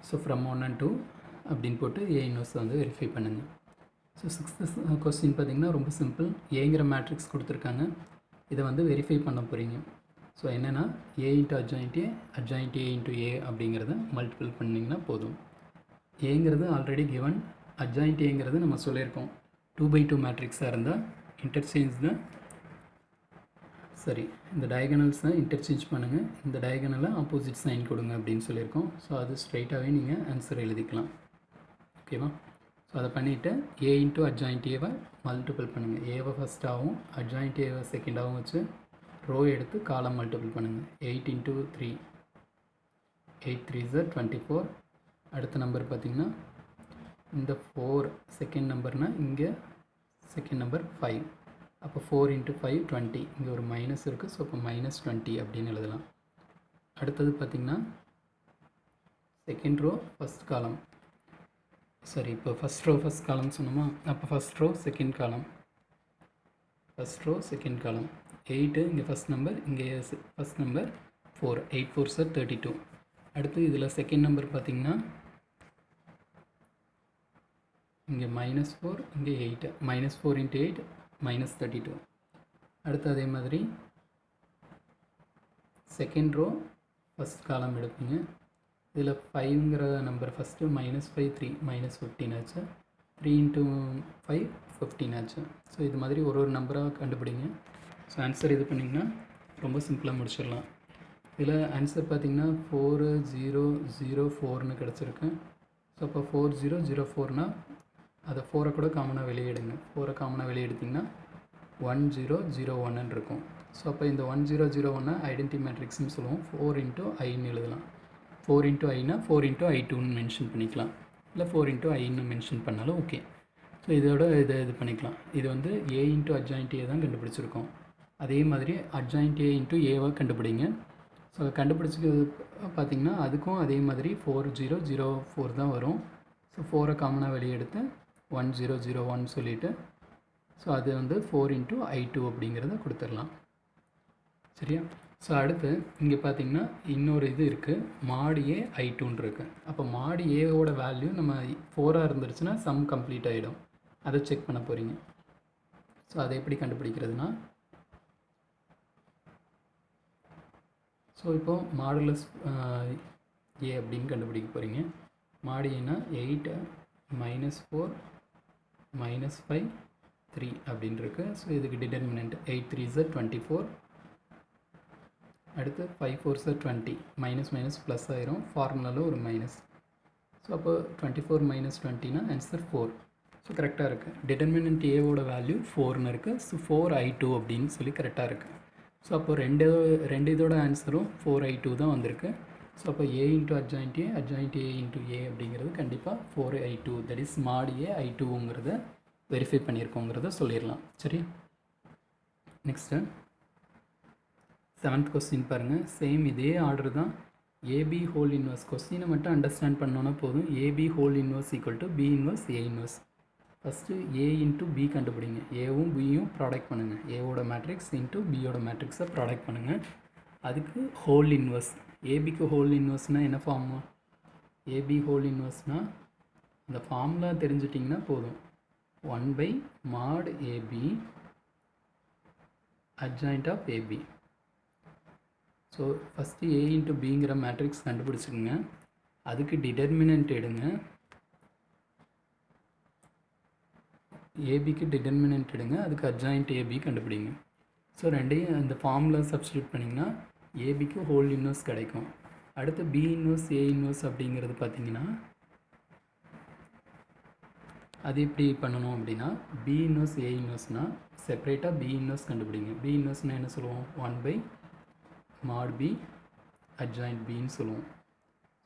ஸோ ஃப்ரம் 1 and 2 அப்படின்னு போட்டு ஏ இன்வர்ஸ் வந்து வெரிஃபை பண்ணுங்கள். ஸோ 6th கொஸ்டின் பார்த்திங்கன்னா ரொம்ப சிம்பிள். ஏங்கிற மேட்ரிக்ஸ் கொடுத்துருக்காங்க, இதை வந்து வெரிஃபை பண்ண போகிறீங்க. ஸோ என்னென்னா A into adjoint A into ஏ அப்படிங்கிறத மல்டிபிள் பண்ணிங்கன்னா போதும். ஏங்கிறது ஆல்ரெடி கிவன், அட்ஜாயிண்ட் ஏங்கிறது நம்ம சொல்லியிருக்கோம் 2/2 மேட்ரிக்ஸாக இருந்தால் இன்டர்சேஞ்ச் தான், சரி இந்த டயகனல்ஸை இன்டர்சேஞ்ச் பண்ணுங்கள், இந்த டயகனலை ஆப்போசிட் சைன் கொடுங்க அப்படின்னு சொல்லியிருக்கோம். ஸோ அது ஸ்ட்ரைட்டாகவே நீங்கள் ஆன்சர் எழுதிக்கலாம். ஓகேவா? ஸோ அதை பண்ணிவிட்டு ஏ இன்ட்டு அட்ஜாயிண்ட் ஏவை மல்டிபிள் பண்ணுங்கள். ஏவை ஃபஸ்ட்டாகவும் அட்ஜாயிண்ட் ஏவை செகண்டாகவும் வச்சு ரோ எடுத்து காலம் மல்டிபிள் பண்ணுங்கள். 8 × 3 8 3s 24. அடுத்த நம்பர் பார்த்திங்கன்னா இந்த 4 செகண்ட் நம்பர்னால் இங்கே செகண்ட் நம்பர் 5. அப்போ 4 × 5 20. இங்கே ஒரு மைனஸ் இருக்குது. ஸோ அப்போ -20 அப்படின்னு எழுதலாம். அடுத்தது பார்த்திங்கன்னா செகண்ட் ரோ ஃபஸ்ட் காலம், சரி இப்போ ஃபஸ்ட் ரோ ஃபஸ்ட் காலம் சொன்னோமா, அப்போ first row second column, first row second column 8 இங்கே ஃபஸ்ட் நம்பர், இங்கே ஃபஸ்ட் நம்பர் 4 8 4s 32. அடுத்து இதில் செகண்ட் நம்பர் பார்த்திங்கன்னா இங்கே -4 இங்கே 8 -4 × 8 -32. அடுத்து அதே மாதிரி செகண்ட் ரோ ஃபஸ்ட் காலம் எடுப்பீங்க. இதில் 5ங்கிற நம்பர் ஃபஸ்ட்டு -5 3 -15 ஆச்சு. 3 × 5 15 ஆச்சு. ஸோ இது மாதிரி ஒரு ஒரு நம்பராக கண்டுபிடிங்க. ஸோ ஆன்சர் இது பண்ணிங்கன்னா ரொம்ப சிம்பிளாக முடிச்சிடலாம். இதில் ஆன்சர் பார்த்திங்கன்னா 4004ன்னு கிடச்சிருக்கு. ஸோ அப்போ 4004னால் அதை 4 கூட காமனாக வெளியே எடுங்க. 4 காமனாக வெளியே எடுத்திங்கன்னா 1001ன்னு இருக்கும். ஸோ அப்போ இந்த 1001 ஐடென்டி மேட்ரிக்ஸ்னு சொல்லுவோம். 4 × iன்னு எழுதலாம். 4 × iனா 4 × i2ன்னு மென்ஷன் பண்ணிக்கலாம். இல்லை 4 × iன்னு மென்ஷன் பண்ணாலும் ஓகே. ஸோ இதோட இது பண்ணிக்கலாம். இது வந்து a × adjoint a தான் கண்டுபிடிச்சிருக்கோம். அதே மாதிரி adjoint a × a கண்டுபிடிங்க. ஸோ கண்டுபிடிச்சிக்கிறது பார்த்திங்கன்னா அதுக்கும் அதே மாதிரி 4004 தான் வரும். ஸோ 4 காமனாக வெளியே எடுத்து 1001 சொல்லிவிட்டு ஸோ அது வந்து 4 × i2 அப்படிங்கிறத கொடுத்துடலாம். சரியா? ஸோ அடுத்து இங்கே பார்த்திங்கன்னா இன்னொரு இது இருக்குது, mod a i2ன்னு இருக்குது. அப்போ mod aவோட வேல்யூ நம்ம 4ஆக இருந்துருச்சுன்னா சம் கம்ப்ளீட் ஆகிடும். அதை செக் பண்ண போகிறீங்க. ஸோ அதை எப்படி கண்டுபிடிக்கிறதுனா, ஸோ இப்போது மாடுலஸ் a அப்படின்னு கண்டுபிடிக்க போகிறீங்க. mod aனா 8 -4 -5 3 அப்படின்னு இருக்குது. ஸோ இதுக்கு டிட்டர்மினன்ட் 8 3s 24. அடுத்து 5 4s 20. மைனஸ் ப்ளஸ் ஆயிரும், ஃபார்முலாவில் ஒரு மைனஸ். ஸோ அப்போ 24 - 20னா ஆன்சர் 4. ஸோ கரெக்டாக இருக்குது. டிட்டர்மினன்ட் ஏவோட வேல்யூ 4ன்னு இருக்குது. ஸோ 4i2 அப்படின்னு சொல்லி கரெக்டாக இருக்குது. ஸோ அப்போ ரெண்டு இதோட ஆன்சரும் 4i2 தான் வந்திருக்கு. ஸோ அப்போ a × adjoint a × a அப்படிங்கிறது கண்டிப்பாக 4i2, that is mod a i2ங்கிறத வெரிஃபை பண்ணியிருக்கோங்கிறத சொல்லிடலாம். சரியா? நெக்ஸ்ட்டு 7th கொஸ்டின் பாருங்கள். சேம் இதே ஆர்டர் தான். AB ஹோல் இன்வர்ஸ் கொஸ்டினை மட்டும் அண்டர்ஸ்டாண்ட் பண்ணோன்னா போதும். AB whole inverse = B inverse A inverse. First A × B கண்டுபிடிங்க. ஏவும் பியும் ப்ராடக்ட் பண்ணுங்கள். ஏவோட மேட்ரிக்ஸ் × பியோட மேட்ரிக்ஸை ப்ராடக்ட் பண்ணுங்கள். அதுக்கு ஹோல் இன்வர்ஸ். ஏபிக்கு ஹோல் இன்வர்ஸ்னால் என்ன ஃபார்மு? AB ஹோல் இன்வர்ஸ்னால் அந்த ஃபார்முலா தெரிஞ்சிட்டிங்கன்னா போதும். 1/mod AB adjoint of AB. So first A × Bங்கிற மேட்ரிக்ஸ் கண்டுபிடிச்சிக்கோங்க. அதுக்கு டிட்டர்மினன்ட் எடுங்க. ஏபிக்கு டிட்டர்மினன்ட் எடுங்க. அதுக்கு adjoint AB கண்டுபிடிங்க. ஸோ ரெண்டையும் அந்த ஃபார்முலா சப்ஸ்டியூட் பண்ணிங்கன்னா ஏபிக்கு ஹோல் இன்வர்ஸ் கிடைக்கும். அடுத்து B இன்வர்ஸ் A இன்வர்ஸ் அப்படிங்கிறது பார்த்திங்கன்னா அது எப்படி பண்ணணும் அப்படின்னா, B இன்வர்ஸ் A இன்வர்ஸ்னால் செப்பரேட்டாக B இன்வர்ஸ் கண்டுபிடிங்க. B இன்வர்ஸ்னால் என்ன சொல்லுவோம்? 1/mod B adjoint Bன்னு சொல்லுவோம்.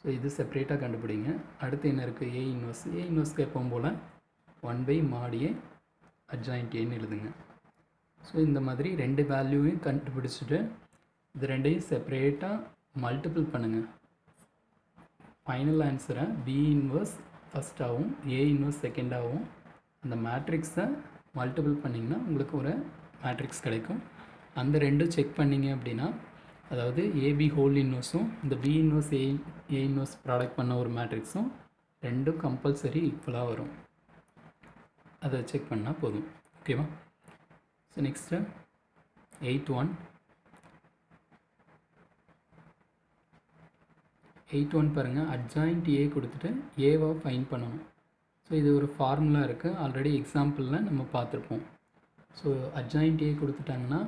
ஸோ இது செப்பரேட்டாக கண்டுபிடிங்க. அடுத்து என்ன இருக்குது? A inverse. A இன்வர்ஸ்க்கு எப்பவும் போல் 1/mod A adjoint Aன்னு எழுதுங்க. ஸோ இந்த மாதிரி ரெண்டு வேல்யூவையும் கண்டுபிடிச்சிட்டு இது ரெண்டையும் செப்பரேட்டாக மல்டிபிள் பண்ணுங்கள். ஃபைனல் ஆன்சரை B இன்வர்ஸ் ஃபஸ்ட்டாகவும் A இன்வர்ஸ் செகண்டாகவும் அந்த மேட்ரிக்ஸை மல்டிபிள் பண்ணிங்கன்னா உங்களுக்கு ஒரு மேட்ரிக்ஸ் கிடைக்கும். அந்த ரெண்டும் செக் பண்ணிங்க அப்படின்னா, அதாவது AB ஹோல் இன்வர்ஸும் இந்த B inverse A inverse product பண்ண ஒரு மேட்ரிக்ஸும் ரெண்டும் கம்பல்சரி ஈக்குவலாக வரும். அதை செக் பண்ணால் போதும். ஓகேவா? ஸோ நெக்ஸ்ட்டு 8th ஒன் பாருங்கள். adjoint A கொடுத்துட்டு ஏவை ஃபைண்ட் பண்ணணும். ஸோ இது ஒரு ஃபார்முலா இருக்குது, ஆல்ரெடி எக்ஸாம்பிளில் நம்ம பார்த்துருப்போம். ஸோ adjoint A கொடுத்துட்டாங்கன்னா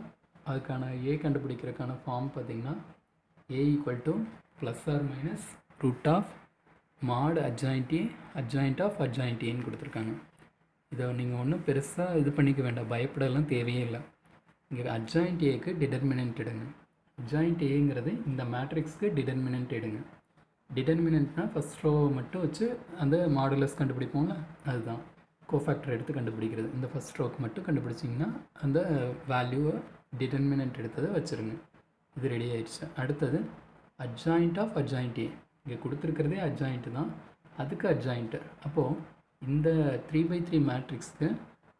அதுக்கான A கண்டுபிடிக்கிறதுக்கான ஃபார்ம் பார்த்திங்கன்னா A = ± √mod adjoint A adjoint of adjoint Aன்னு கொடுத்துருக்காங்க. இதை நீங்கள் ஒன்றும் பெருசாக இது பண்ணிக்க வேண்டாம், பயப்படலாம் தேவையே இல்லை. இங்கே adjoint Aக்கு டிட்டர்மினன்ட் எடுங்க. adjoint Aங்கிறது இந்த மேட்ரிக்ஸ்க்கு டிட்டர்மினன்ட் எடுங்க. டிட்டர்மினன்ட்னால் ஃபஸ்ட் ரோ மட்டும் வச்சு அந்த மாடுலஸ் கண்டுபிடிப்போம்ல, அதுதான் கோஃபேக்டர் எடுத்து கண்டுபிடிக்கிறது. இந்த ஃபஸ்ட் ரோக்கு மட்டும் கண்டுபிடிச்சிங்கன்னா அந்த வேல்யூவை டிட்டர்மினன்ட் எடுத்ததை வச்சுருங்க. இது ரெடி ஆயிடுச்சு. அடுத்தது adjoint of adjoint A. இங்கே கொடுத்துருக்கிறதே adjoint தான், அதுக்கு adjoint. அப்போது இந்த 3/3 மேட்ரிக்ஸ்க்கு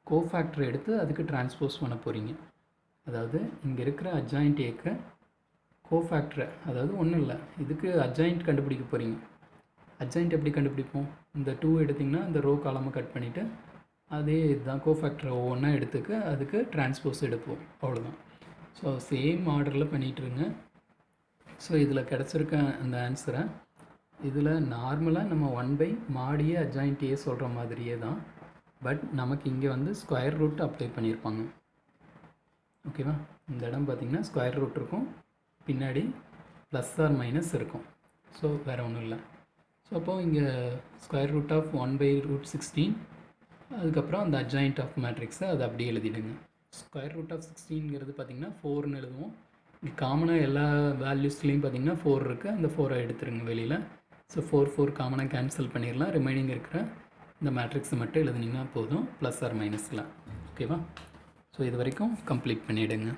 கோஃபேக்டர் எடுத்து அதுக்கு டிரான்ஸ்போஸ் பண்ண போகிறீங்க. அதாவது இங்கே இருக்கிற adjoint Aக்கு கோஃபேக்டரை, அதாவது ஒன்றும் இல்லை, இதுக்கு அட்ஜாயிண்ட் கண்டுபிடிக்க போகிறீங்க. அட்ஜாயிண்ட் எப்படி கண்டுபிடிப்போம்? இந்த 2 எடுத்திங்கன்னா இந்த ரோ காலமாக கட் பண்ணிவிட்டு அதே இதுதான் கோஃபேக்டரை ஒவ்வொன்றா எடுத்துக்க அதுக்கு டிரான்ஸ்போஸ் எடுப்போம், அவ்வளோதான். ஸோ சேம் ஆர்டரில் பண்ணிகிட்ருங்க. ஸோ இதில் கிடச்சிருக்க அந்த ஆன்சரை இதில் நார்மலாக நம்ம 1/mod அட்ஜாயிண்ட் ஏ சொல்கிற மாதிரியே தான், பட் நமக்கு இங்கே வந்து ஸ்கொயர் ரூட் அப்ளை பண்ணியிருப்பாங்க. ஓகேவா? இந்த இடம் பார்த்திங்கன்னா ஸ்கொயர் ரூட் இருக்கும், பின்னாடி ப்ளஸ் ஆர் மைனஸ் இருக்கும். ஸோ வேறு ஒன்றும் இல்லை. ஸோ அப்போது இங்கே ஸ்கொயர் ரூட் ஆஃப் 1/√16, அதுக்கப்புறம் அந்த அட்ஜாயிண்ட் ஆஃப் மேட்ரிக்ஸை அதை அப்படியே எழுதிடுங்க. ஸ்கொயர் ரூட் ஆஃப் 16ங்கிறது பார்த்திங்கன்னா 4ன்னு எழுதுவோம். இங்கே காமனாக எல்லா வேல்யூஸ்லேயும் பார்த்திங்கன்னா 4 இருக்குது, அந்த 4 எடுத்துருங்க வெளியில். ஸோ 4 காமனாக கேன்சல் பண்ணிடலாம். ரிமைனிங் இருக்கிற இந்த மேட்ரிக்ஸை மட்டும் எழுதுனீங்கன்னா போதும், ப்ளஸ் ஆர் மைனஸில். ஓகேவா? ஸோ இது வரைக்கும் கம்ப்ளீட் பண்ணிவிடுங்க.